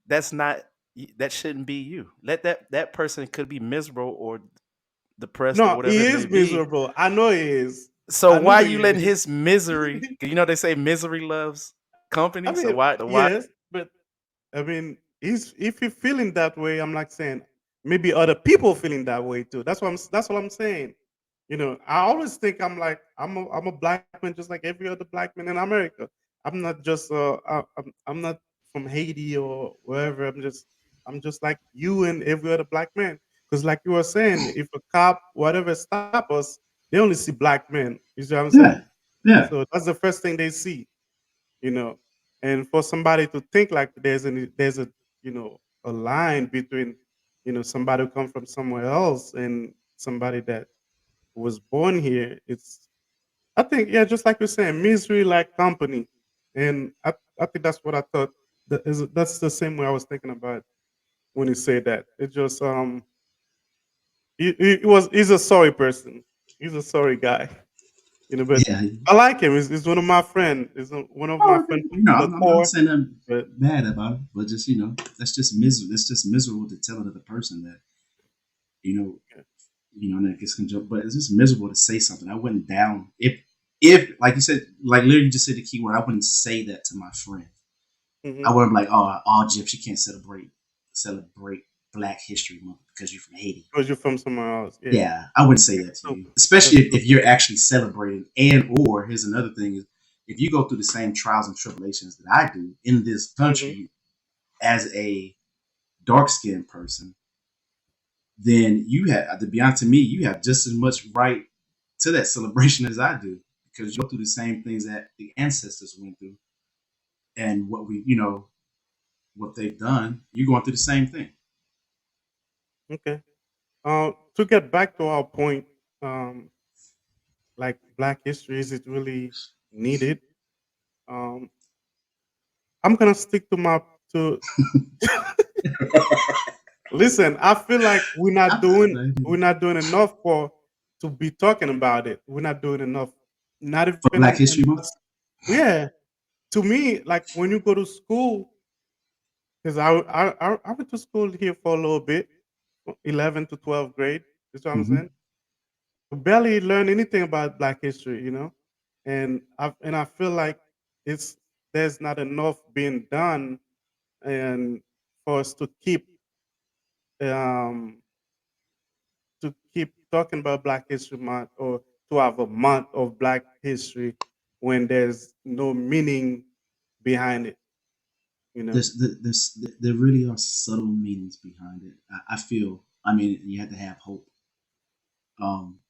that's not that shouldn't be you. Let that person could be miserable or depressed or No, whatever he it may is be. miserable. I know he is. So I know why he you letting is. his misery? You know they say misery loves I company. So mean, why yes, but I mean, he's if you're feeling that way, I'm like saying maybe other people feeling that way too. That's what I'm saying. I always think I'm a black man just like every other black man in America. I'm not just I'm not from Haiti or wherever. I'm just like you and every other black man. Because like you were saying, if a cop whatever stop us, they only see black men. You see what I'm saying? Yeah, yeah, So that's the first thing they see you know and for somebody to think like there's a line between somebody who come from somewhere else and somebody that was born here. It's I think, yeah, just like you're saying, misery like company. And I think that's what I thought. That's the same way I was thinking about when you say that. It just he's a sorry person. He's a sorry guy. But yeah. I like him. He's one of my friends. He's one of my Oh, friends to the I'm not core. saying I'm But bad about it, but just that's just miserable. That's just miserable to tell another person that you know, and that gets conjunct. But it's just miserable to say something. I wouldn't down if like you said, like literally just said the key word. I wouldn't say that to my friend. I hmm wouldn't be like, oh, Jeff, she can't celebrate Black History Month because you're from Haiti. because you're from somewhere else. Yeah, Yeah, I wouldn't say that's that to you, stupid. especially That's if stupid. you're actually celebrating. And or here's another thing: is if you go through the same trials and tribulations that I do in this hmm country as a dark skinned person, then you have, to be honest to me, you have just as much right to that celebration as I do because you go through the same things that the ancestors went through and what they've done. You're going through the same thing. Okay. To get back to our point, um, like Black history, is it really needed? Um, I'm gonna stick to my to. Listen, I feel like we're not doing enough for to be talking about it. We're not doing enough. Not For even Black in History Month. yeah. To me, like when you go to school, because I went to school here for a little bit, 11 to 12th grade. That's what I'm saying. Hmm. Barely learn anything about Black history. And I feel like it's there's not enough being done, and for us um to keep talking about Black History Month or to have a month of Black history when there's no meaning behind it. You know. There really are subtle meanings behind it. I feel. I mean, you have to have hope. Um,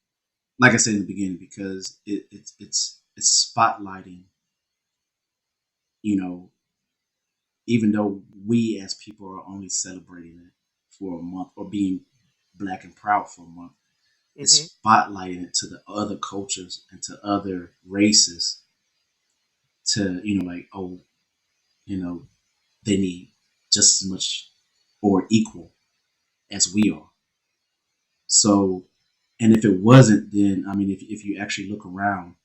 like I said in the beginning, because it's spotlighting. You know, even though we as people are only celebrating it for a month or being black and proud for a month, hmm it's spotlighting it to the other cultures and to other races to like, oh, you know they need just as much or equal as we are. So, and if it wasn't, then I mean, if you actually look around,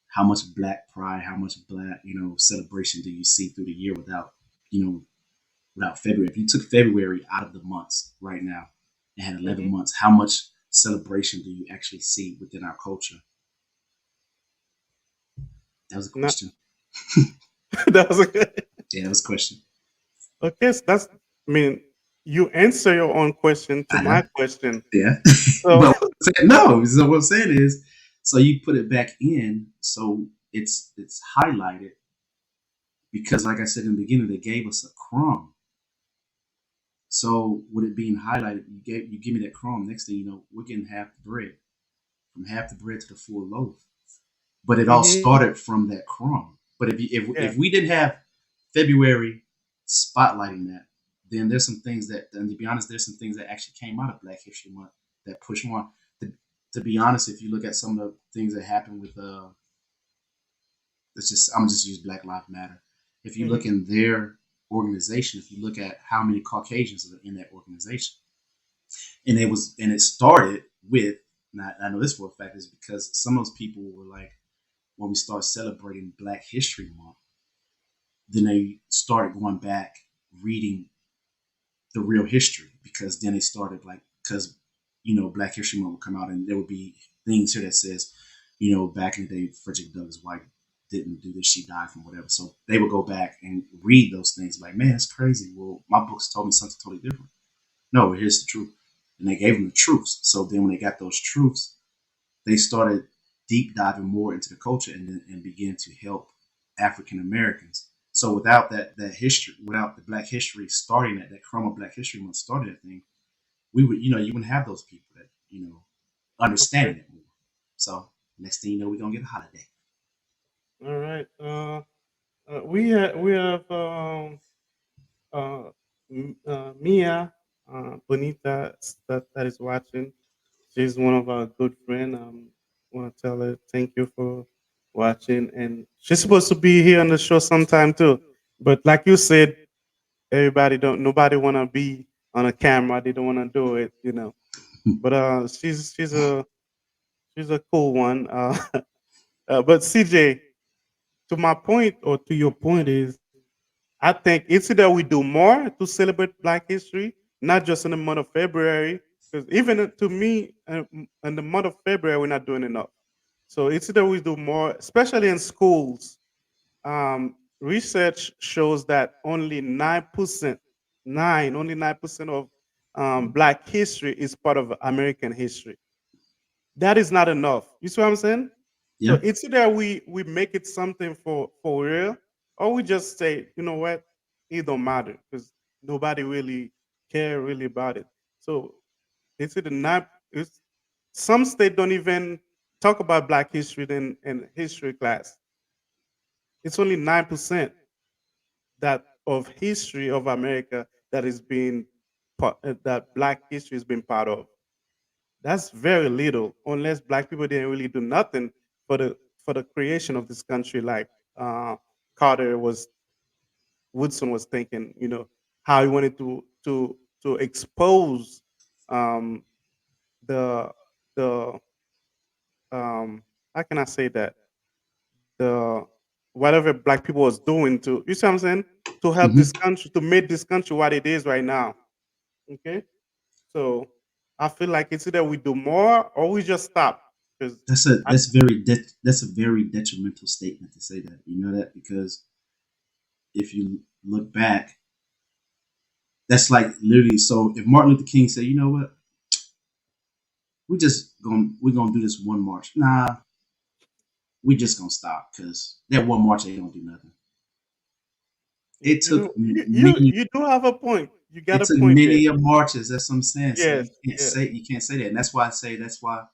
how much black pride, how much black celebration do you see through the year you know without February? If you took February out of the months right now and had 11 hmm months, how much celebration do you actually see within our culture? That was a Not question. that was a good. Yeah, that was a question. Okay, so that's. I mean, you answer your own question to I know. my question. Yeah. So. But no, so what I'm saying is, so you put it back in, so it's highlighted because, like I said in the beginning, they gave us a crumb. So with it being highlighted, you give me that crumb. Next thing you know, we're getting half the bread, from half the bread to the full loaf. But it all hmm started from that crumb. But Yeah. if we didn't have February spotlighting that, then there's some things that, and to be honest, there's some things that actually came out of Black History Month that push more. To, to be honest, if you look at some of the things that happened with let's just I'm just use Black Lives Matter. If you Hmm. look in their organization, if you look at how many Caucasians are in that organization, and it started with, and I know this for a fact is because some of those people were like, when we start celebrating Black History Month, then they started going back reading the real history, because then they started like, because Black History Month would come out and there would be things here that says, back in the day Frederick Douglass White didn't do this, she died from whatever. So they would go back and read those things like, man, that's crazy. Well, my books told me something totally different. No, here's the truth. And they gave them the truths. So then when they got those truths, they started deep diving more into the culture, and began to help African Americans. So without that history, without the Black history starting that Chroma Black History Month started that thing, we would you wouldn't have those people that Okay. understanding it more. So next thing you know, we're gonna get a holiday. All right. We have Mia Bonita that is watching. She's one of our good friend. Want to tell her thank you for watching, and she's supposed to be here on the show sometime too. But like you said, nobody want to be on a camera. They don't want to do it. But she's a cool one. But CJ, to my point or to your point is, I think it's either we do more to celebrate Black history, not just in the month of February, because even to me, in the month of February, we're not doing enough. So it's either we do more, especially in schools. Research shows that only 9%, only 9% of Black history is part of American history. That is not enough. You see what I'm saying? So Yeah, it's either we make it something for real, or we just say, you know what, it don't matter because nobody really care really about it. So it's either not. It's some state don't even talk about Black history in history class. It's only 9% that of history of America that is being that Black history has been part of. That's very little, unless Black people didn't really do nothing for the creation of this country, like uh, Carter was Woodson was thinking, how he wanted to expose um, the the how can I say that, the whatever Black people was doing to, you see what I'm saying, to help this hmm country, to make this country what it is right now. Okay, so I feel like it's either we do more or we just stop because I. that's a very detrimental statement to say that. You know that, because if you look back, that's like literally. So if Martin Luther King said, you know what, we're gonna do this one march. Nah, we just gonna stop because that one march ain't gonna do nothing. You, It you took know, many you do have a point. You got it a took point there. many of marches. That's what I'm saying. So Yes, yes. you can't say that, and that's why I say that's why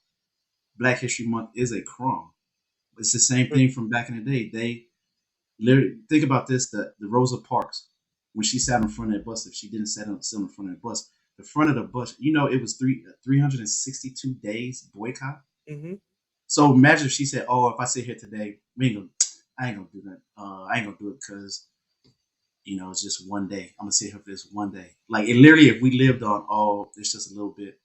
Black History Month is a crumb. It's the same But thing from back in the day. They literally think about this: the Rosa Parks, when she sat in front of that bus, if she didn't sit in front of the bus, the front of the bus, it was 362 days boycott. hmm So imagine if she said, "Oh, if I sit here today, I ain't gonna do that. I ain't gonna do it because it's just one day. I'm gonna sit here for this one day." Like it literally, if we lived on, oh, it's just a little bit,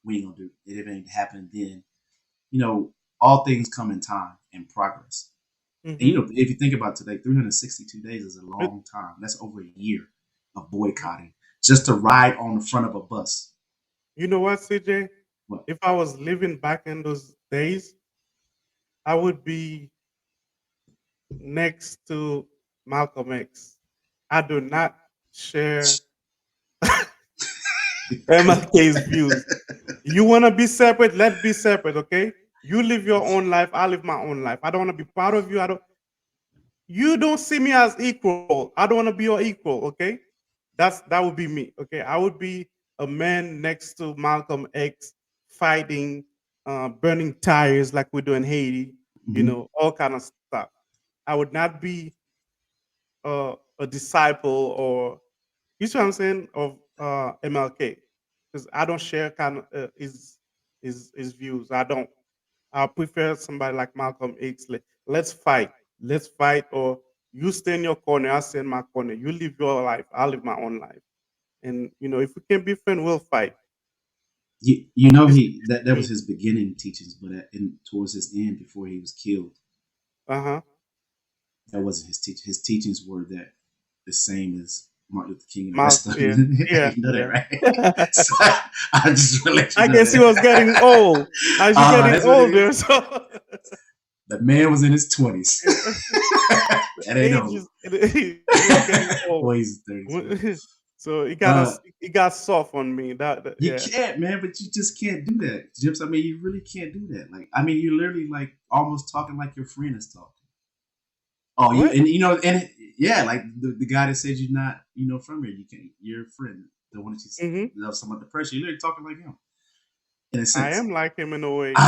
we ain't gonna do it. If it ain't happened, then you know, all things come in time and progress. And hmm if you think about today, 362 days is a But long time. That's over a year of boycotting just to ride on the front of a bus. you know what, CJ? What? If I was living back in those days, I would be next to Malcolm X. I do not share MLK's views. You want to be separate? Let's be separate, okay? You live your own life. I live my own life. I don't want to be part of you. I don't. You don't see me as equal. I don't want to be your equal, okay? That would be me, okay? I would be a man next to Malcolm X fighting, burning tires like we do in Haiti, hmm all kind of stuff. I would not be a disciple or you see what I'm saying of MLK because I don't share kind of his views. I don't. I prefer somebody like Malcolm X. Let's fight. Let's fight. Or you stay in your corner. I stay in my corner. You live your life. I live my own life. And if we can be friends, we'll fight. You know This that was me. his beginning teachings, but towards his end, before he was killed, Uh-huh. that wasn't his teaching. His teachings were that the same as Martin Luther King and the Mal rest of yeah. them. Yeah. You know that, Yeah. right? So I just want to let you I know guess he was getting that. old. As you getting That's what it older, is. so The man was in his 20s. yeah. That ain't Age old. is he was getting old. Boy, he's 30s. So Uh, it got soft on me. you Yeah. can't, man, but you just can't do that. Jips, I mean, you really can't do that. Like, I mean, you're literally like almost talking like your friend is talking. Oh, What? yeah, like the guy that said you're not, from here, you can't, you're a friend. The one that Hmm. you love someone depression, you're literally talking like him, in a I sense. am like him in a way.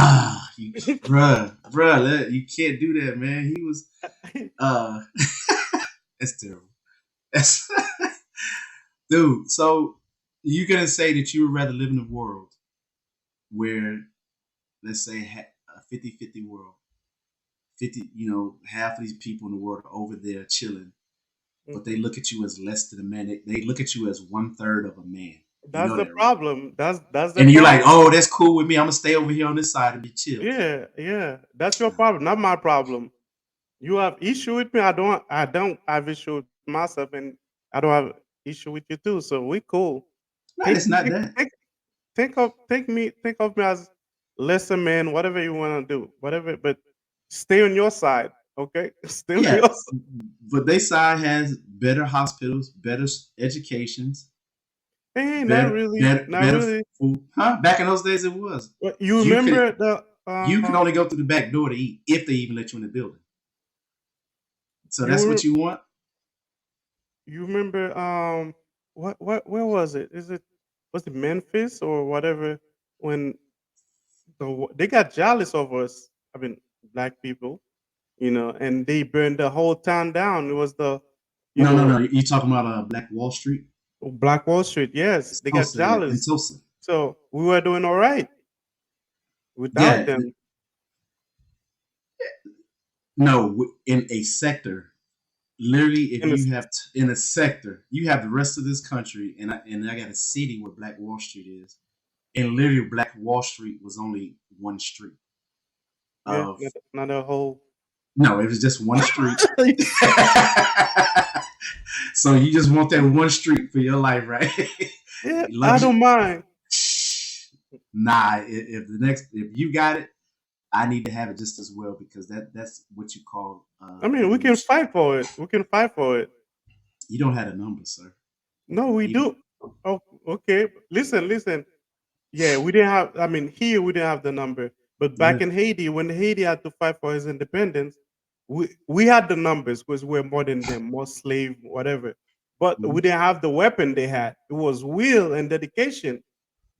You, bruh, you can't do that, man. He was, uh, that's terrible. That's, dude, so you're going to say that you would rather live in a world where, let's say, a 50-50 world, 50, half of these people in the world are over there chilling, but they look at you as less than a man. They look at you as 1/3 of a man. You That's know the that, right? problem. That's the And you're like, problem. oh, that's cool with me. I'm gonna stay over here on this side and be chill. Yeah, yeah. That's your problem, not my problem. You have issue with me. I don't have issue with myself, and I don't have issue with you too. So we cool. Right? Take It's not take that. take think of me as lesser man. Whatever you want to do, whatever. But stay on your side, okay? Stay on Yeah, your side. but they side has better hospitals, better educations, Hey, not better, really, better, not better really. food. Huh? Back in those days, it was. But you You could remember the you could only go through the back door to eat if they even let you in the building. So you that's were what you want. you remember what where was it? Was it Memphis or whatever when they got jealous of us? I mean, black people, and they burned the whole town down. It was you No, no, know no. You talking about Black Wall Street? Black Wall Street. Yes, It's they got Tulsa, yeah, in jealous. Tulsa. So we were doing all right without Yeah, them. no, in a sector. Literally, if In the, you have in a sector, you have the rest of this country, and I got a city where Black Wall Street is, and literally Black Wall Street was only one street yeah, of not a whole. no, it was just one street. So you just want that one street for your life, right? Yeah, I Luxury. don't mind. Nah, if you got it, I need to have it just as well because that's what you call I mean, we can evolution. fight for it. We can fight for it. You don't have a number, sir. No, we You do. Oh, okay. Listen. Yeah, we didn't have. I mean, here we didn't have the number, but yeah. back in Haiti, when Haiti had to fight for his independence, we had the numbers because we're more than them, more slave, whatever. But we Mhm. didn't have the weapon they had. It was will and dedication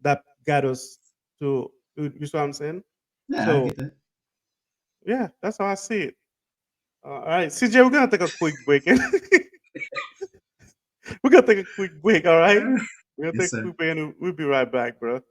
that got us to. You see what I'm saying? Yeah, I So get that. yeah, that's how I see it. All right, CJ, we're gonna take a quick break. We're gonna take a quick break. All right, we're gonna Yes, take a sir. quick break, and we'll be right back, bro.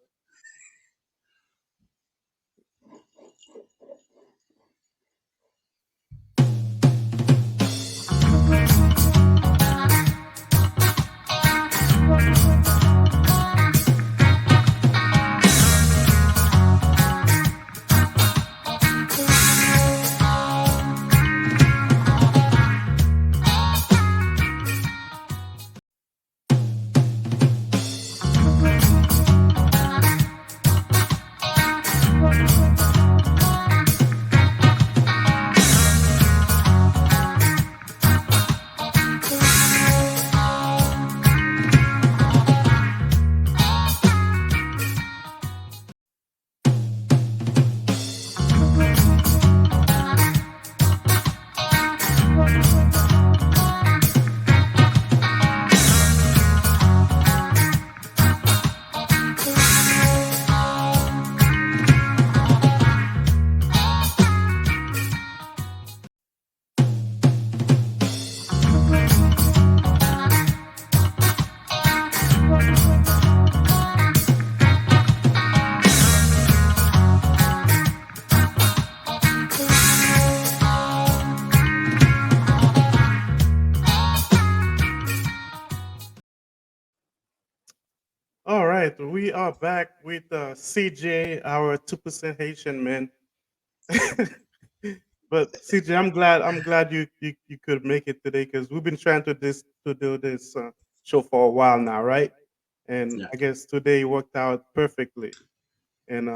right, we are back with CJ, our 2% Haitian man. But CJ, I'm glad you could make it today because we've been trying to do this show for a while now, right? And Yeah, I guess today worked out perfectly. And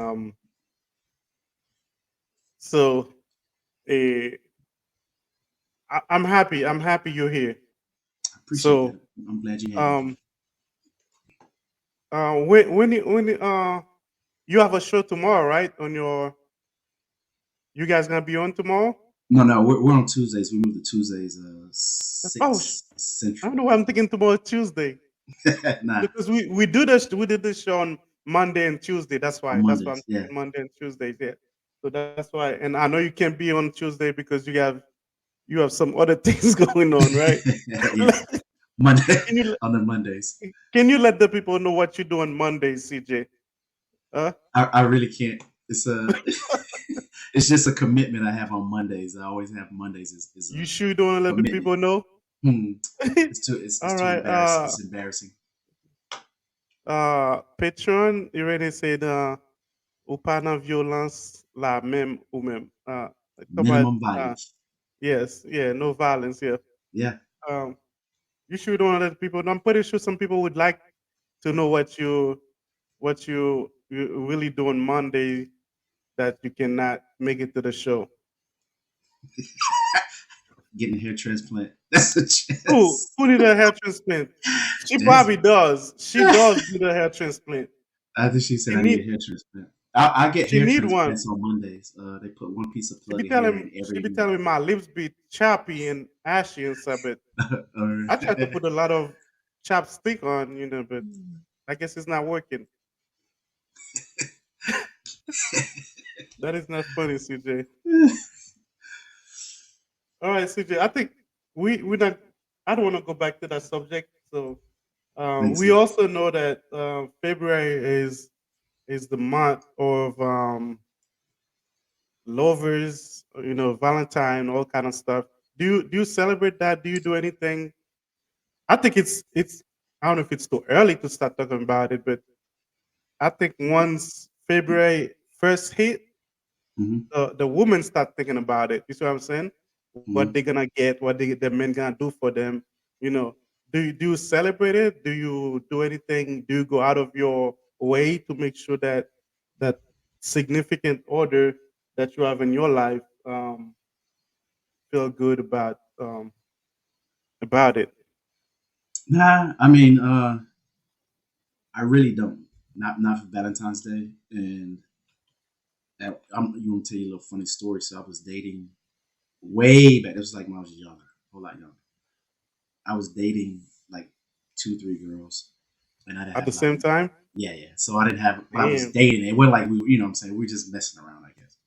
so uh, I'm happy. I'm happy you're here. I appreciate So that. I'm glad you had me. um you have a show tomorrow, right? On your you guys gonna be on tomorrow? No, no, we're on Tuesdays. We moved to Tuesdays, Oh, 6 I don't Central. know why I'm thinking tomorrow Tuesday Nah, because we did this show on Monday and Tuesday. on That's why I'm Mondays. Yeah, thinking Monday and Tuesday. Yeah, so that's why. And I know you can't be on Tuesday because you have some other things going on, right? yeah. Monday can you on the Mondays. can you let the people know what you do on Mondays, CJ? Huh? I really can't. It's a it's just a commitment I have on Mondays. I always have Mondays is You a sure you don't want to let the commitment. people know? Hmm. It's All too right. embarrassing. It's embarrassing. Patron, you already said ou pas dans violence la même ou même. Come on. Minimum violence. Yes, yeah, no violence. Yeah. Yeah. Um, you sure don't want to let people know. I'm pretty sure some people would like to know what you really do on Monday that you cannot make it to the show. Getting a hair transplant. That's a Who chance. who did a hair transplant? She That's probably does. She does do the hair transplant. I think she said She I need need a hair transplant. I get she hair need one. transplants on Mondays. They put one piece of She be plug of hair telling in she be every. telling me my lips be choppy and ashy and stuff, but or, I try to put a lot of chapstick on, but I guess it's not working. That is not funny, CJ. All right, CJ. I think we not. I don't want to go back to that subject. So Thanks, we sir. also know that February is the month of lovers. Valentine, all kind of stuff. Do you celebrate that? Do you do anything? I think it's. I don't know if it's too early to start talking about it, but I think once February first hit, Hmm. the women start thinking about it. You see what I'm saying? What they're Hmm. gonna get, what the men gonna do for them. You know, do you celebrate it? Do you do anything? Do you go out of your way to make sure that that significant order that you have in your life feel good about it? Nah, I mean, I really don't. Not for Valentine's Day. And you want to tell you a little funny story. So I was dating way back. It was like when I was younger, a whole lot younger. I was dating like 2, 3 girls, and I didn't At the have a lot of same money. time, Yeah, yeah. So I didn't have, but I was damn, dating. It wasn't like we were, what I'm saying, we were just messing around, I guess.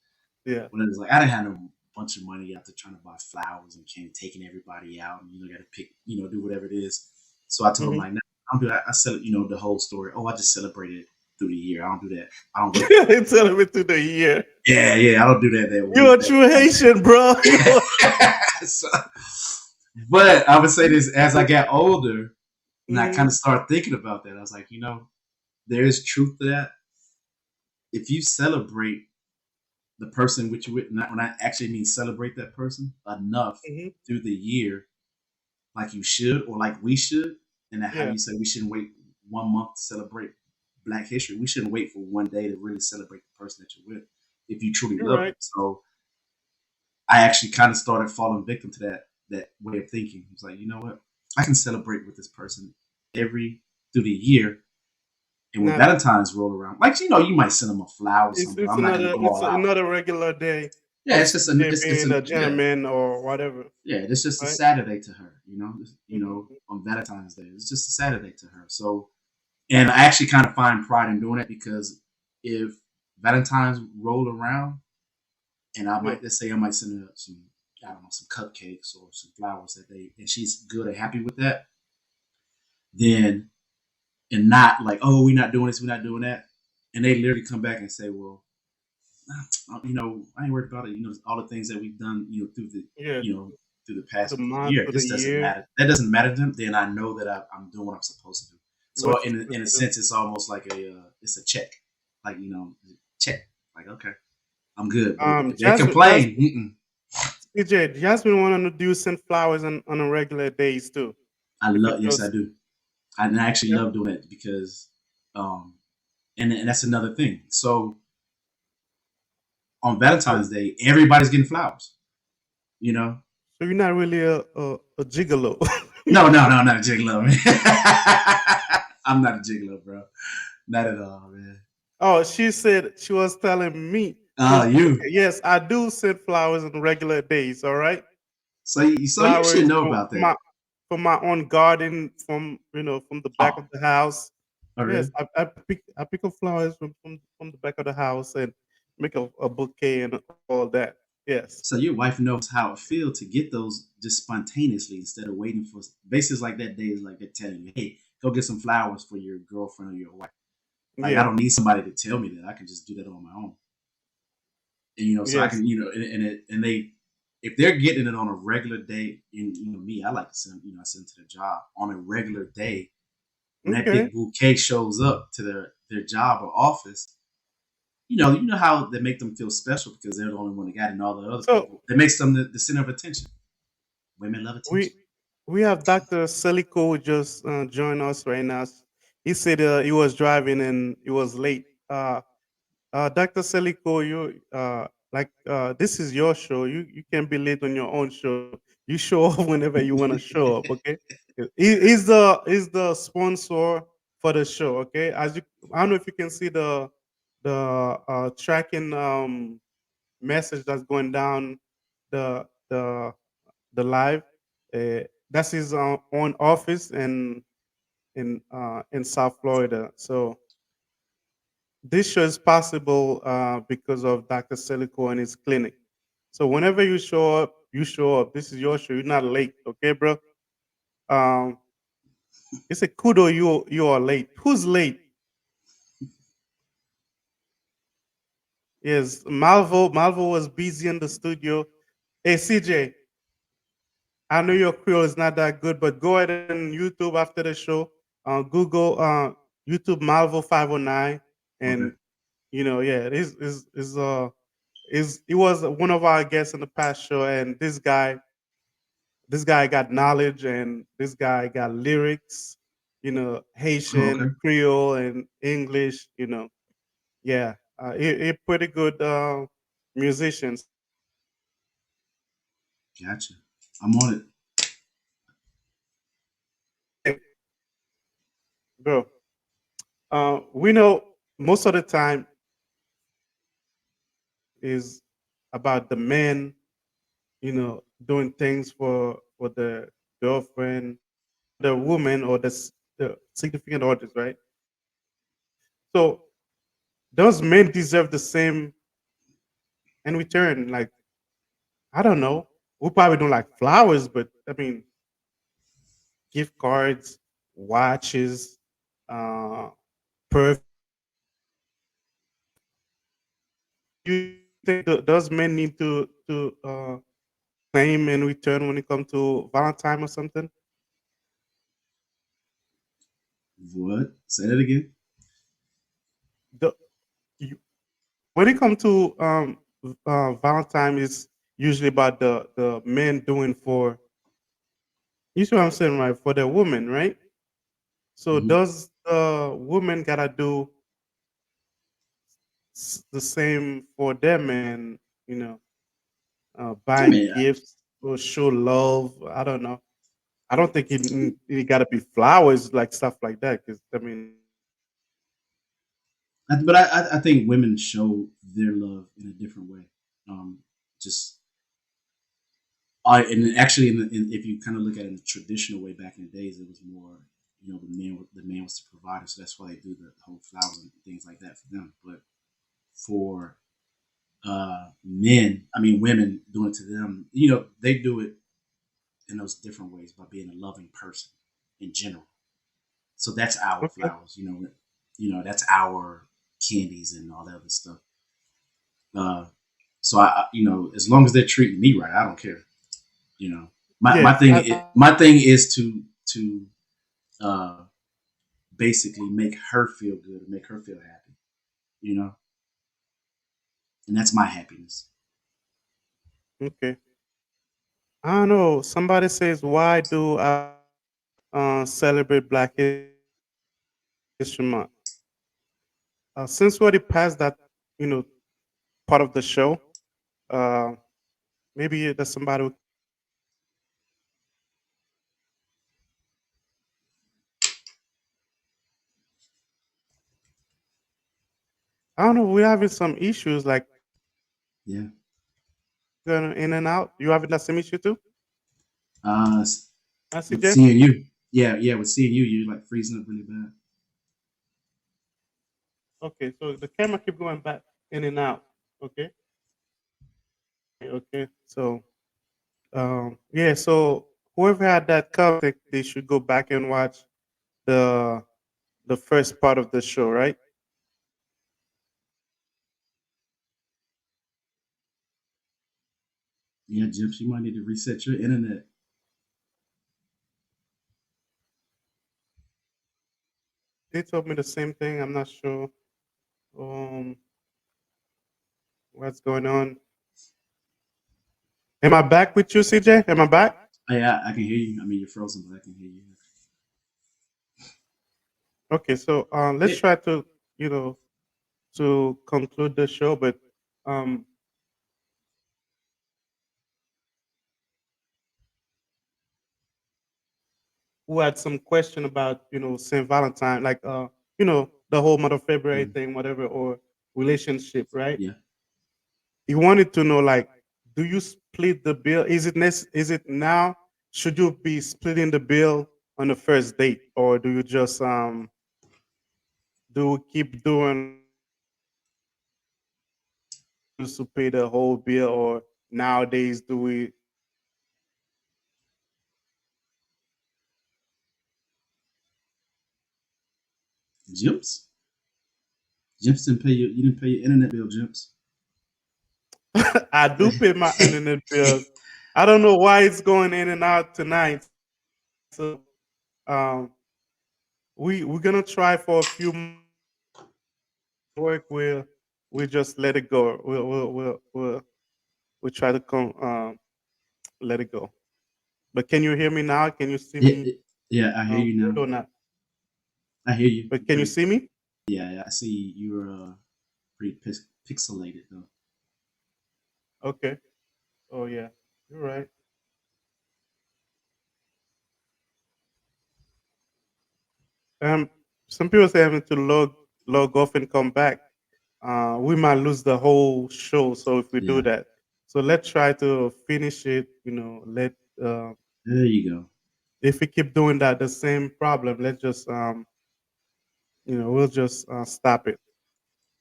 yeah. But it was like I didn't have no bunch of money after trying to buy flowers and came taking everybody out, and got to pick, do whatever it is. So I told him Hmm. like, no, I don't do that. I said, the whole story. Oh, I just celebrate it through the year. I don't do that. I don't wait. Tell me to the year. Yeah, yeah. I don't do that. That You're wait. a true Haitian, bro. So, but I would say this as I got older, and I kind Mhm, of started thinking about that. I was like, there is truth to that. If you celebrate the person which you with, not when I actually mean celebrate that person enough mhm. through the year, like you should or like we should, and that how Yeah, you say we shouldn't wait 1 month to celebrate Black History. We shouldn't wait for one day to really celebrate the person that you're with if you truly you're love right. them. So I actually kind of started falling victim to that way of thinking. It's like, you know what? I can celebrate with this person every through the year. And when Not Valentine's roll around, like you might send them a flower or something, but I'm not gonna go it's all out. another regular day Yeah, of it's just CJ it's being a a yeah, gentleman or whatever, yeah. It's just a right? Saturday to her, Mhm. on Valentine's Day. It's just a Saturday to her. So, and I actually kind of find pride in doing it because if Valentine's roll around, and I Yeah, might let's say I might send her some, I don't know, some cupcakes or some flowers that day, and she's good and happy with that, then and not like, oh, we're not doing this, we're not doing that, and they literally come back and say, well, I ain't worried about it. All the things that we've done, yeah. you know, through the The past month year. of the This doesn't year. matter. That doesn't matter to them. Then I know that I'm doing what I'm supposed to do. So What's in a sense, it's almost like it's a check, like check. Like okay, I'm good. But if they Jasmine, complain, mm-mm, CJ, Jasmine wanted to do send flowers on a regular days too. I If it love. Yes, I goes, do. I actually okay. love doing it because, um, and that's another thing. So on So, Valentine's Day, everybody's getting flowers. You know, so you're not really a gigolo. no, not a gigolo. Man. I'm not a gigolo, bro. Not at all, man. Oh, she said she was telling me Oh, because you. okay, yes, I do send flowers on regular days. All right, So you should flowers know about that. from my own garden, from from the back Oh, of the house. oh, Yes, really? I pick up flowers from the back of the house and make a bouquet and all that. Yes, So your wife knows how it feels to get those just spontaneously instead of waiting for bases like that day is like they're telling you, hey, go get some flowers for your girlfriend or your wife. Like I yeah, don't need somebody to tell me that. I can just do that on my own. And so I yes, can, and they if they're getting it on a regular day, and me, I like to send, I send to the job on a regular day. When that okay. big bouquet shows up to their job or office, you know how they make them feel special because they're the only one that got it, and all the other So people. That makes them the center of attention. Women love we attention. we have Dr. Selico just join us right now. He said he was driving and he was late. Dr. Selico, you like this is your show. You can't be late on your own show. You show up whenever you want to show up. Okay. He's the sponsor for the show. Okay. As you, I don't know if you can see the tracking message that's going down the the the live. That's his own office in South Florida. So this show is possible because of Dr. Selico and his clinic. So whenever you show up, you show up. This is your show. You're not late, okay, bro? Um, it's a kudo. You are late. Who's late? Yes, Malvo. Malvo was busy in the studio. Hey, CJ, I know your Creole is not that good, but go ahead and YouTube after the show. Google YouTube Malvo 509, Okay, and yeah, is he was one of our guests in the past show, and this guy got knowledge, and this guy got lyrics, okay, Haitian, Creole, and English. Yeah, he pretty good musician. gotcha. I'm on it. CJ, bro, we know most of the time is about the men, doing things for the girlfriend, the woman, or the significant others, right? So those men deserve the same in return. Like, I don't know, we probably don't like flowers, but I mean, gift cards, watches, uh, perfume. You think those men need to claim in return when it comes to Valentine or something? What? Say that again. The, you, when it comes to Valentine, is usually about the men doing for, you see what I'm saying, right? For the woman, right? So Hmm. does the woman gotta do the same for them, and I buying mean, gifts or show love? I don't know. I don't think it gotta be flowers, like stuff like that. Because I mean, but I think women show their love in a different way. Just and actually, if you kind of look at it in the traditional way back in the days, it was more, the man was the provider, so that's why they do the whole flowers and things like that for them. But for men, I mean women doing it to them, they do it in those different ways by being a loving person in general. So that's our okay, flowers, that's our candies and all that other stuff. Uh, so as long as they're treating me right, I don't care. You know, my yeah, my thing my thing is to uh, basically make her feel good, make her feel happy, you know, and that's my happiness. Okay. I don't know. Somebody says, why do I celebrate Black History Month? Since we already passed that, you know, part of the show, uh, maybe there's somebody. I don't know. We're having some issues like Yeah. going in and out. You having that same issue too? Uh, with CJ? seeing you, yeah, with seeing you, you're like freezing up really bad. Okay, so the camera keep going back in and out. Okay, okay. So yeah, so whoever had that comment, they should go back and watch the the first part of the show, right? Yeah, Jips, you might need to reset your internet. They told me the same thing. I'm not sure um what's going on. Am I back with you, CJ? Am I back? Yeah, I can hear you. I mean, you're frozen, but I can hear you. Okay, so let's It, try to you know to conclude the show, but um who had some question about Saint Valentine, like the whole month of February mm, thing, whatever, or relationship, right? yeah. He wanted to know, like, do you split the bill? Is it now? Should you be splitting the bill on the first date, or do you just do keep doing to pay the whole bill, or nowadays do we? Jips? Jips didn't pay you didn't pay your internet bill, Jips. I do pay my internet bills. I don't know why it's going in and out tonight. So um, we're gonna try for a few work. We'll just let it go. We'll try to let it go. But can you hear me now? Can you see Yeah, me yeah, I hear you good now. or not? I hear you. But You're can you pretty. see me? Yeah, I see you're pretty pixelated though. Okay. Oh yeah, you're right. Um, some people say having to log off and come back. We might lose the whole show. So if we do Yeah, that, so let's try to finish it. Let there you go. if we keep doing that, the same problem. Let's just we'll just stop it.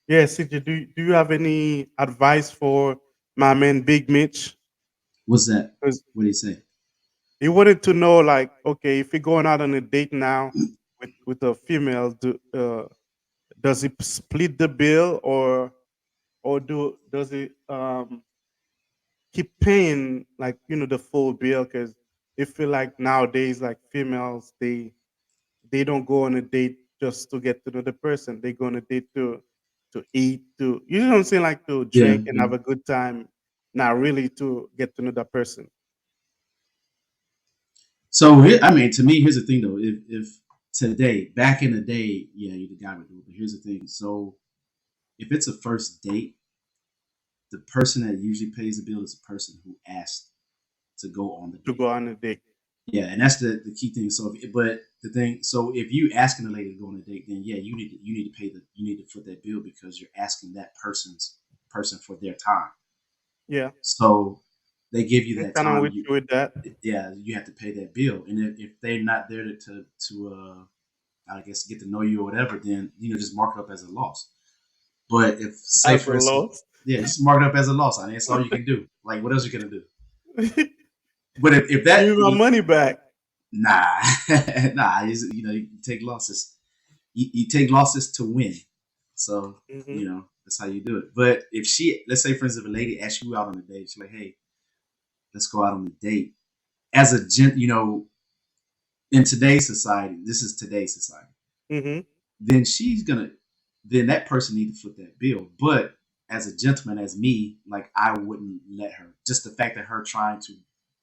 Yeah, CJ, do you have any advice for my man Big Mitch? What's that? Because What do you say? he wanted to know, like, okay, if you're going out on a date now with a female, does he split the bill, or does he keep paying, like, the full bill? Because it feel like nowadays, like, females, they don't go on a date just to get to know the person. They go on a date to eat, to what I'm saying, like to Yeah, drink and yeah. have a good time, not really to get to know that person. So I mean, to me, here's the thing though. If today, back in the day, yeah, you the guy would do it. But here's the thing. So if it's a first date, the person that usually pays the bill is the person who asked to go on the To date. go on a date. Yeah, and that's the key thing. So, but the thing, so if you asking a lady to go on a date, then yeah, you need to pay the you need to foot that bill because you're asking that person for their time. Yeah, So they give you I'm that kind of time. with you with that. Yeah, you have to pay that bill, and if they're not there to I guess get to know you or whatever, then just mark it up as a loss. But if say As for a instance, loss. yeah, just mark it up as a loss. I mean, that's all you can do. Like, what else you gonna do? Give But if that me my money back. nah, nah, you take losses. You take losses to win. So Hmm. that's how you do it. But if let's say for instance, if a lady asks you out on a date, she's like, hey, let's go out on a date. As a gent, in today's society, this is today's society. Mm-hmm. then she's gonna then that person need to foot that bill. But as a gentleman, as me, like I wouldn't let her. Just the fact that her trying to,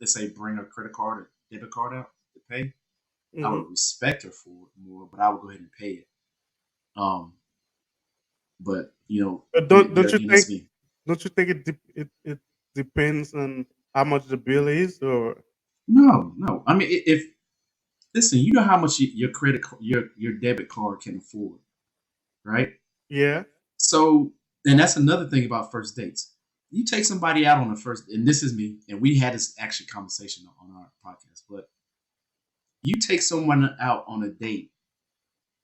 let's say, bring her credit card or debit card out to pay, I Mm-hmm. would respect her for it more, but I would go ahead and pay it. Um, but But there again, that's me. don't you think it depends on how much the bill is, or No, no. I mean, if listen, you know how much your your debit card can afford, right? yeah, So, and that's another thing about first dates. You take somebody out on the first, and this is me, and we had this actually conversation on our podcast. But you take someone out on a date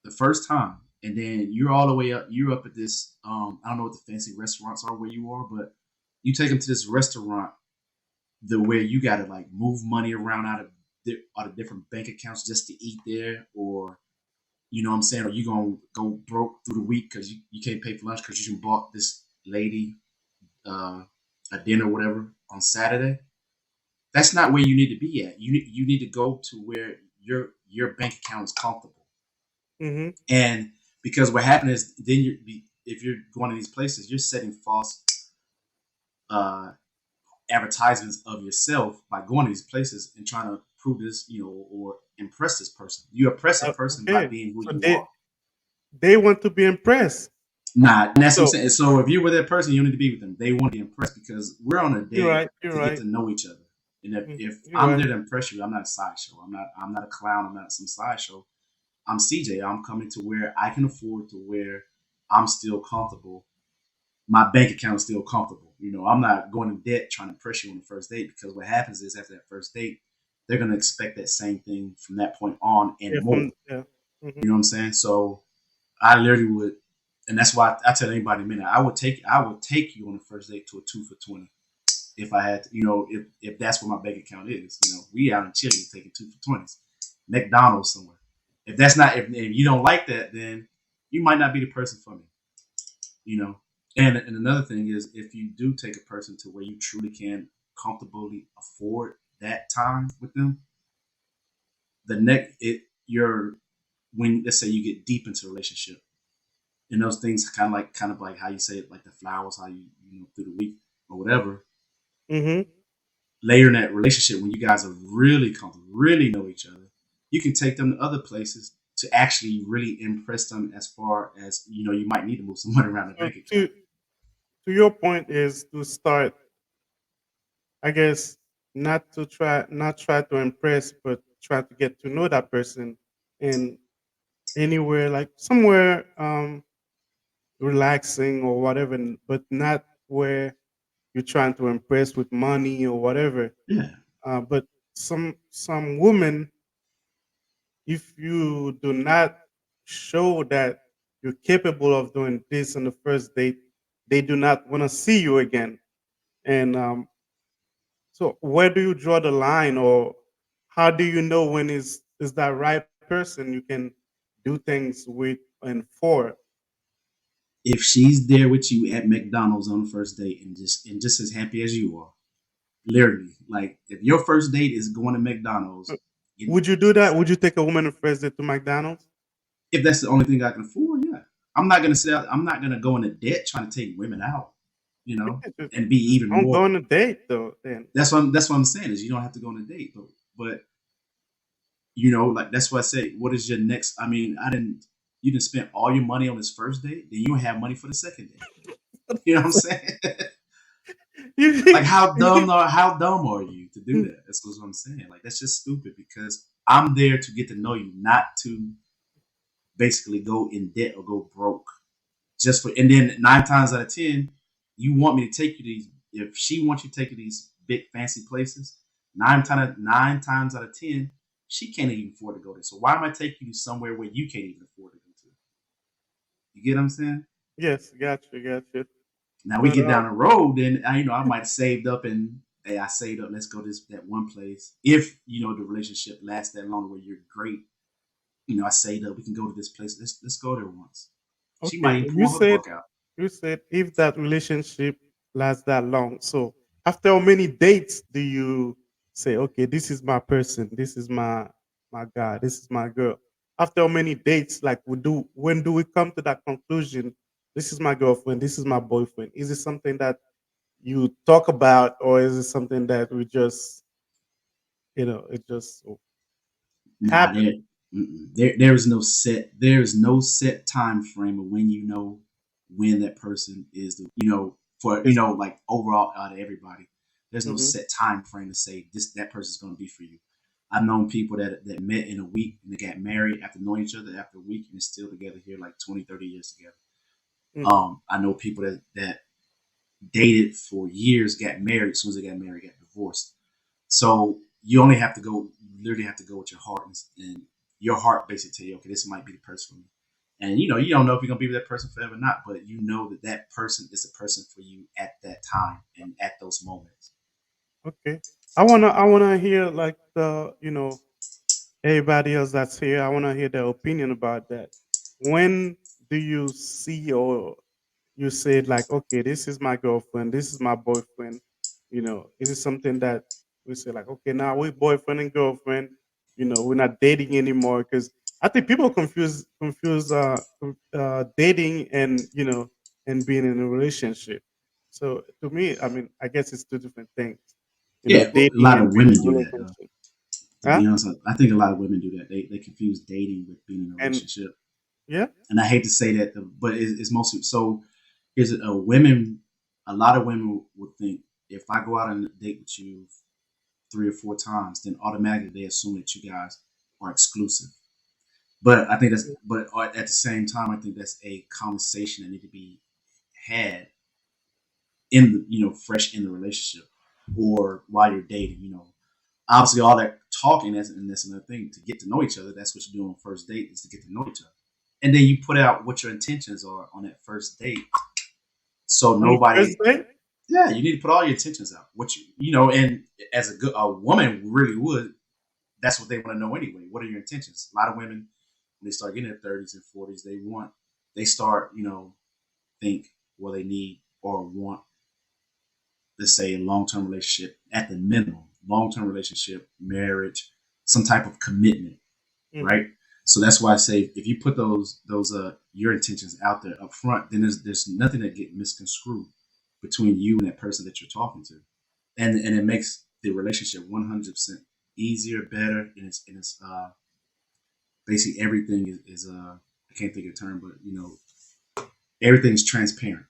the first time, and then you're all the way up. You're up at this. I don't know what the fancy restaurants are where you are, but you take them to this restaurant, the where you got to like move money around out of different bank accounts just to eat there, or you know what I'm saying, or you gonna go broke through the week because you can't pay for lunch because you bought this lady uh, a dinner, or whatever, on Saturday. That's not where you need to be at. You need to go to where your bank account is comfortable. mm-hmm. And because what happens is then if you're going to these places, you're setting false uh, advertisements of yourself by going to these places and trying to prove this, or impress this person. You impress a person by Okay, being who so you are. they want to be impressed. Nah, and that's what I'm So saying. So if you're with that person, you need to be with them. They want to be impressed because we're on a you're date right. You're to get right. to know each other. And if, Mhm. if You're I'm right. there to impress you, I'm not a sideshow. I'm not a clown. I'm not some sideshow. I'm CJ. I'm coming to where I can afford to where I'm still comfortable. My bank account is still comfortable. I'm not going in debt trying to impress you on the first date, because what happens is after that first date, they're gonna expect that same thing from that point on and Yeah. more. Yeah. Hmm. You know what I'm saying? So I literally would, and that's why I tell anybody, man, I would take you on the first date to a 2 for 20 if I had to, if that's what my bank account is. We out in Chile taking 2 for 20s, McDonald's somewhere. If that's not, if you don't like that, then you might not be the person for me. You know, and another thing is, if you do take a person to where you truly can comfortably afford that time with them, the next it you're when let's say you get deep into a relationship, and those things kind of like how you say it, like the flowers, how through the week or whatever. Hmm. Later in that relationship, when you guys are really comfortable, really know each other, you can take them to other places to actually really impress them. As far as you might need to move some money around the So bank account. to your point is to start, I guess, not try to impress, but try to get to know that person in anywhere, like somewhere relaxing or whatever, but not where you're trying to impress with money or whatever. Yeah, But some women, if you do not show that you're capable of doing this on the first date, they do not want to see you again. And so, where do you draw the line, or how do you know when is that right person you can do things with and for? if she's there with you at McDonald's on the first date and just as happy as you are, literally, like if your first date is going to Uh, McDonald's, you, Would you do that? Would you take a woman on first date to McDonald's? if that's the only thing I can afford, yeah, I'm not gonna sit out. I'm not gonna go into debt trying to take women out, you know, Yeah, and be just even don't go more. on a date though. Then That's what I'm saying is you don't have to go on a date, but like that's why I say, what is your next? I mean, you didn't spend all your money on this first date, then you don't have money for the second date. You know what I'm saying? Like you, how dumb are you to do that? That's what I'm saying. Like that's just stupid, because I'm there to get to know you, not to basically go in debt or go broke. Just for, and then 9 times out of 10, you want me to take you to these. If she wants you to take you to these big fancy places, nine times out of 10, she can't even afford to go there. So why am I taking you somewhere where you can't even afford to go to? You get what I'm saying? yes, got you. Now we But get down the road, then I might saved up, and hey, I saved up. Let's go to that one place. If the relationship lasts that long, where you're great, I saved up. We can go to this place. Let's go there once. She might okay, even pull her book out. you said if that relationship lasts that long. So after how many dates do you say, okay, this is my person, this is my guy, this is my girl? after many dates, like we do, when do we come to that conclusion? This is my girlfriend. This is my boyfriend. Is it something that you talk about, or is it something that we just, it just Nah, happen? there is no set time frame of when you know when that person is the for It's, like overall out of everybody. There's no mhm. set time frame to say this that person's going to be for you. I've known people that met in a week and they got married after knowing each other after a week and they're still together here like 20, 30 years together. Mhm. I know people that dated for years, got married, as soon as they got married, got divorced. So you only have to go, you literally have to go with your heart, and your heart basically tell you, okay, this might be the person for me. And you don't know if you're gonna be with that person forever or not, but you know that that person is the person for you at that time and at those moments. Okay. I wanna hear like everybody else that's here. I wanna hear their opinion about that. When do you see, or you said like, okay, this is my girlfriend, this is my boyfriend? Is it something that we say like, okay, now we're boyfriend and girlfriend? We're not dating anymore, because I think people confuse dating and and being in a relationship. So to me, I mean, I guess it's two different things. Yeah, well, a Dating lot and of being women in a do that. relationship. To Huh? be honest, I think a lot of women do that. They confuse dating with being in a And relationship. yeah. And I hate to say that, but it's mostly so. Is it a women? A lot of women would think if I go out on a date with you 3 or 4 times, then automatically they assume that you guys are exclusive. But I think but at the same time, I think that's a conversation that need to be had in fresh in the relationship or while you're dating. Obviously all that talking and that's another thing to get to know each other. That's what you do on first date is to get to know each other, and then you put out what your intentions are on that first date. So On the first nobody, date. yeah, you need to put all your intentions out. What and as a woman really would, that's what they want to know anyway. What are your intentions? A lot of women, when they start getting in their 30s and 40s, they start, think, well, they need or want, let's say, a long term relationship at the minimum, long term relationship, marriage, some type of commitment, Hmm. right? So that's why I say if you put those your intentions out there up front, then there's nothing that get misconstrued between you and that person that you're talking to, and it makes the relationship 100% easier, better, and it's basically everything is I can't think of a term, but everything's transparent,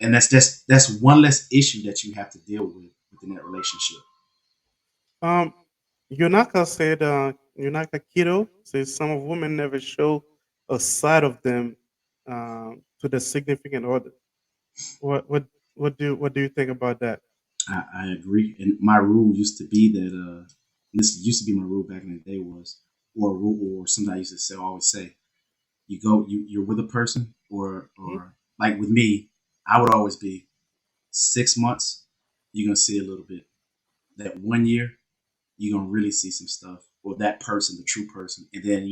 and that's one less issue that you have to deal with within that relationship. Um, Yonaka said, Yonaka Kiddo says some of women never show a side of them to the significant other. What do you think about that? I agree, and my rule used to be that this used to be my rule back in the day was, or a rule, or something I used to say, always say, you're with a person, Mhm. or like with me, I would always be 6 months, you're gonna see a little bit. That 1 year, you're gonna really see some stuff, or that person, the true person, and then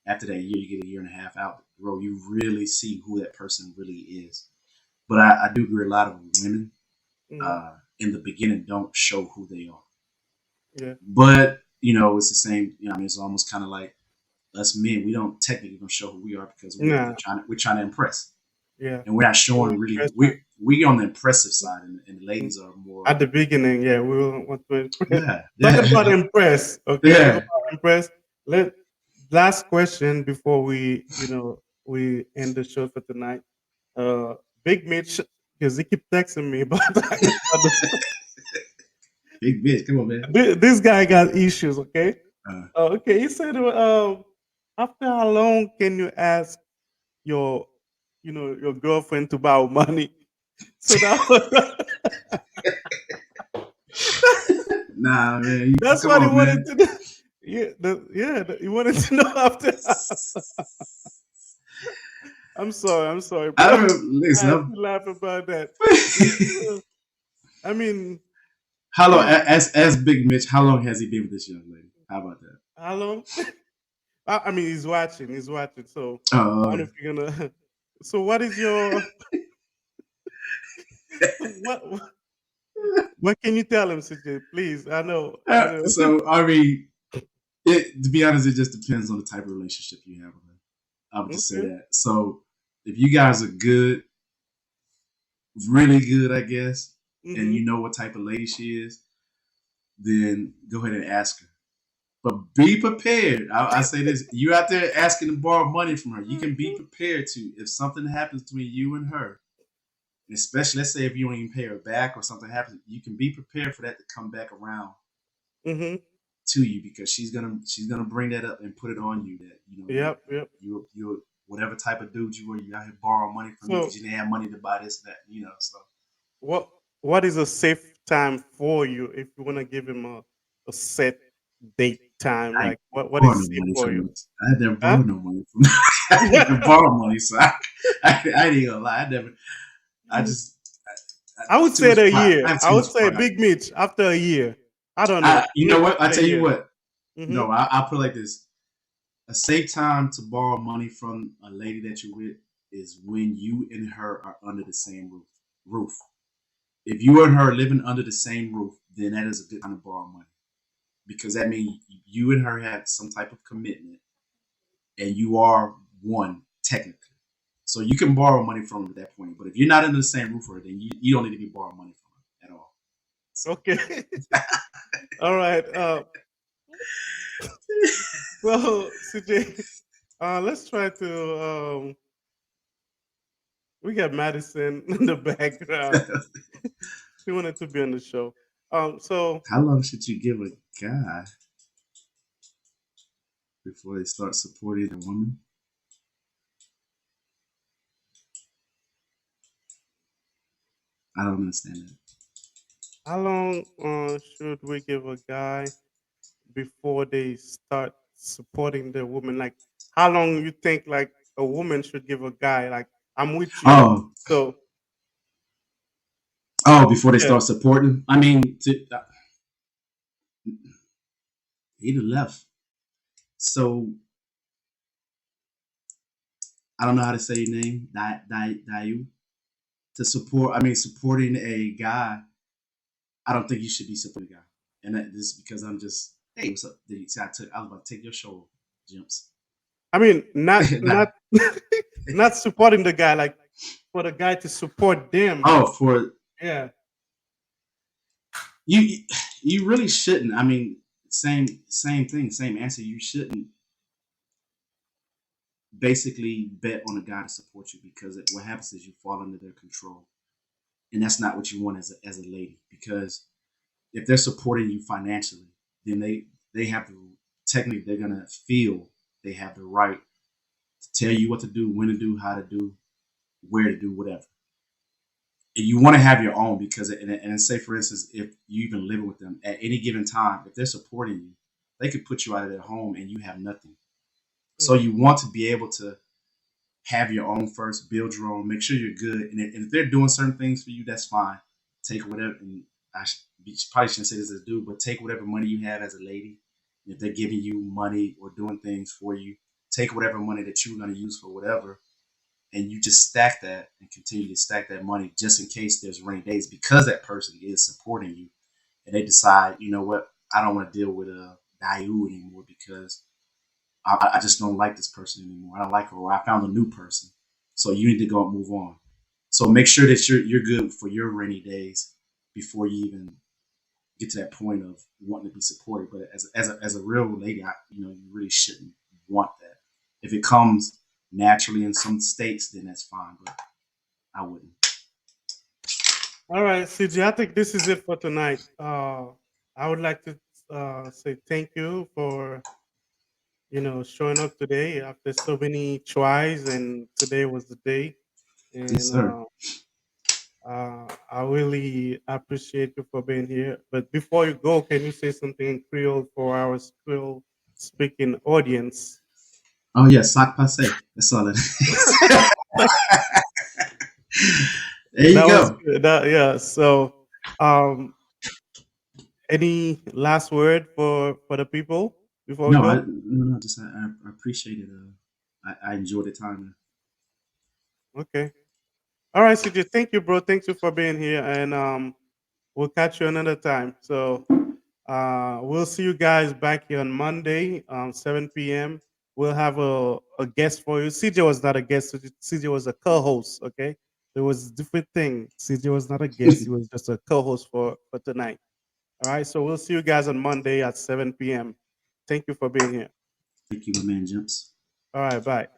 after that year, you get a year and a half out the road, you really see who that person really is. But I do agree, a lot of women Mhm. in the beginning don't show who they are. Yeah. But it's the same. I mean, it's almost kind of like us men. We don't technically gonna show who we are because Nah. we're trying to impress, Yeah. and we're not We're showing really. impressed. We on the impressive side, and the Mhm. ladies are more. At the beginning, yeah, we will want to impress. Yeah, Talking yeah, about impress, okay. Talking yeah. about impress. Let Last question before we end the show for tonight. Uh, Big Mitch, because he keep texting me about about this. Big bitch, come on, man. This guy got issues, okay? Uh, Okay, he said, after how long can you ask your, your girlfriend to borrow money? So that was, nah, man, that's come what he on, wanted man. to know. Yeah, he wanted to know after. I'm sorry, I bro. don't I listen. had to laugh about that. Uh, I mean, How long? please, As Big Mitch, how long has he been with this young lady? How about that? how long? I mean, he's watching. He's watching. So I don't know Oh, if you're gonna. So what is your what? What can you tell him, CJ? Please, I know. I know. so I mean, To be honest, it just depends on the type of relationship you have with her. I would just say Okay. that. So if you guys are good, really good, I guess, and Mm-hmm. you know what type of lady she is, then go ahead and ask her. But be prepared. I say this: you out there asking to borrow money from her, you can be prepared to if something happens between you and her. Especially, let's say if you don't even pay her back or something happens, you can be prepared for that to come back around Mm-hmm. to you because she's gonna bring that up and put it on you that Yep. Yep. you whatever type of dude you were, you out here borrowing money from me because So you didn't have money to buy this and that, so what what is a safe time for you if you want to give him a set date time? I ain't Like what borrow is no safe money for from you? her. I never Huh? borrowed no money from I never borrow money, so I ain't gonna lie. I just I would too say much a pride. I year. have I too would much say pride. Big Mitch after a year. I don't know. You know Mitch what? I after a tell you year. what. Mm-hmm. No, I'll put it like this: a safe time to borrow money from a lady that you're with is when you and her are under the same roof. If you and her are living under the same roof, then that is a good time to borrow money because that means you and her have some type of commitment, and you are one technically. So you can borrow money from her at that point. But if you're not under the same roof with her, then you don't need to be borrowing money from her at all. So Okay. All right. So CJ, let's try to we got Madison in the background. She wanted to be on the show. So how long should you give a guy before they start supporting a woman? I don't understand that. how long should we give a guy before they start supporting the woman? Like, how long you think like a woman should give a guy? Like, I'm with you. Oh, So before they yeah, start supporting. I mean, he the left. So I don't know how to say your name, Dayu. To support, I mean, supporting a guy. I don't think you should be supporting a guy, and this is because I'm just, hey, what's up? See, I was about to take your show, Jimps. I mean, not Nah. not not supporting the guy. Like for the guy to support them. Oh, for Yeah. you, you really shouldn't. I mean, same thing, same answer. You shouldn't basically bet on a guy to support you because what happens is you fall under their control, and that's not what you want as a lady. Because if they're supporting you financially, then they have to technically they're gonna feel they have the right to tell you what to do, when to do, how to do, where to do, whatever. And you want to have your own because, and say for instance, if you even living with them at any given time, if they're supporting you, they could put you out of their home and you have nothing. So Mhm. you want to be able to have your own first, build your own, make sure you're good. And if they're doing certain things for you, that's fine. Take whatever, and probably shouldn't say this as a dude, but take whatever money you have as a lady. If they're giving you money or doing things for you, take whatever money that you're going to use for whatever, and you just stack that and continue to stack that money just in case there's rainy days because that person is supporting you and they decide, you know what, I don't want to deal with a Dayu anymore because I just don't like this person anymore. I don't like her, or I found a new person. So you need to go and move on. So make sure that you're good for your rainy days before you even get to that point of wanting to be supported. But as a real lady, you really shouldn't want that. If it comes naturally in some states, then that's fine. But I wouldn't. All right, CJ. I think this is it for tonight. I would like to say thank you for showing up today after so many tries, and today was the day. Yes, And sir. I really appreciate you for being here. But before you go, can you say something in Creole for our Creole speaking audience? Oh yeah, sac passe. That's all it is. There you That was go. good. Yeah. So, um, any last word for the people before we No, go? no, just I appreciate it. I enjoyed the time. Okay. All right, CJ. Thank you, bro. Thank you for being here, and we'll catch you another time. So, We'll see you guys back here on Monday, 7 p.m. We'll have a guest for you. CJ was not a guest. CJ was a co-host. Okay, it was a different thing. CJ was not a guest. He was just a co-host for tonight. All right. So we'll see you guys on Monday at 7 p.m. Thank you for being here. Thank you, my man, Jumps. All right. Bye.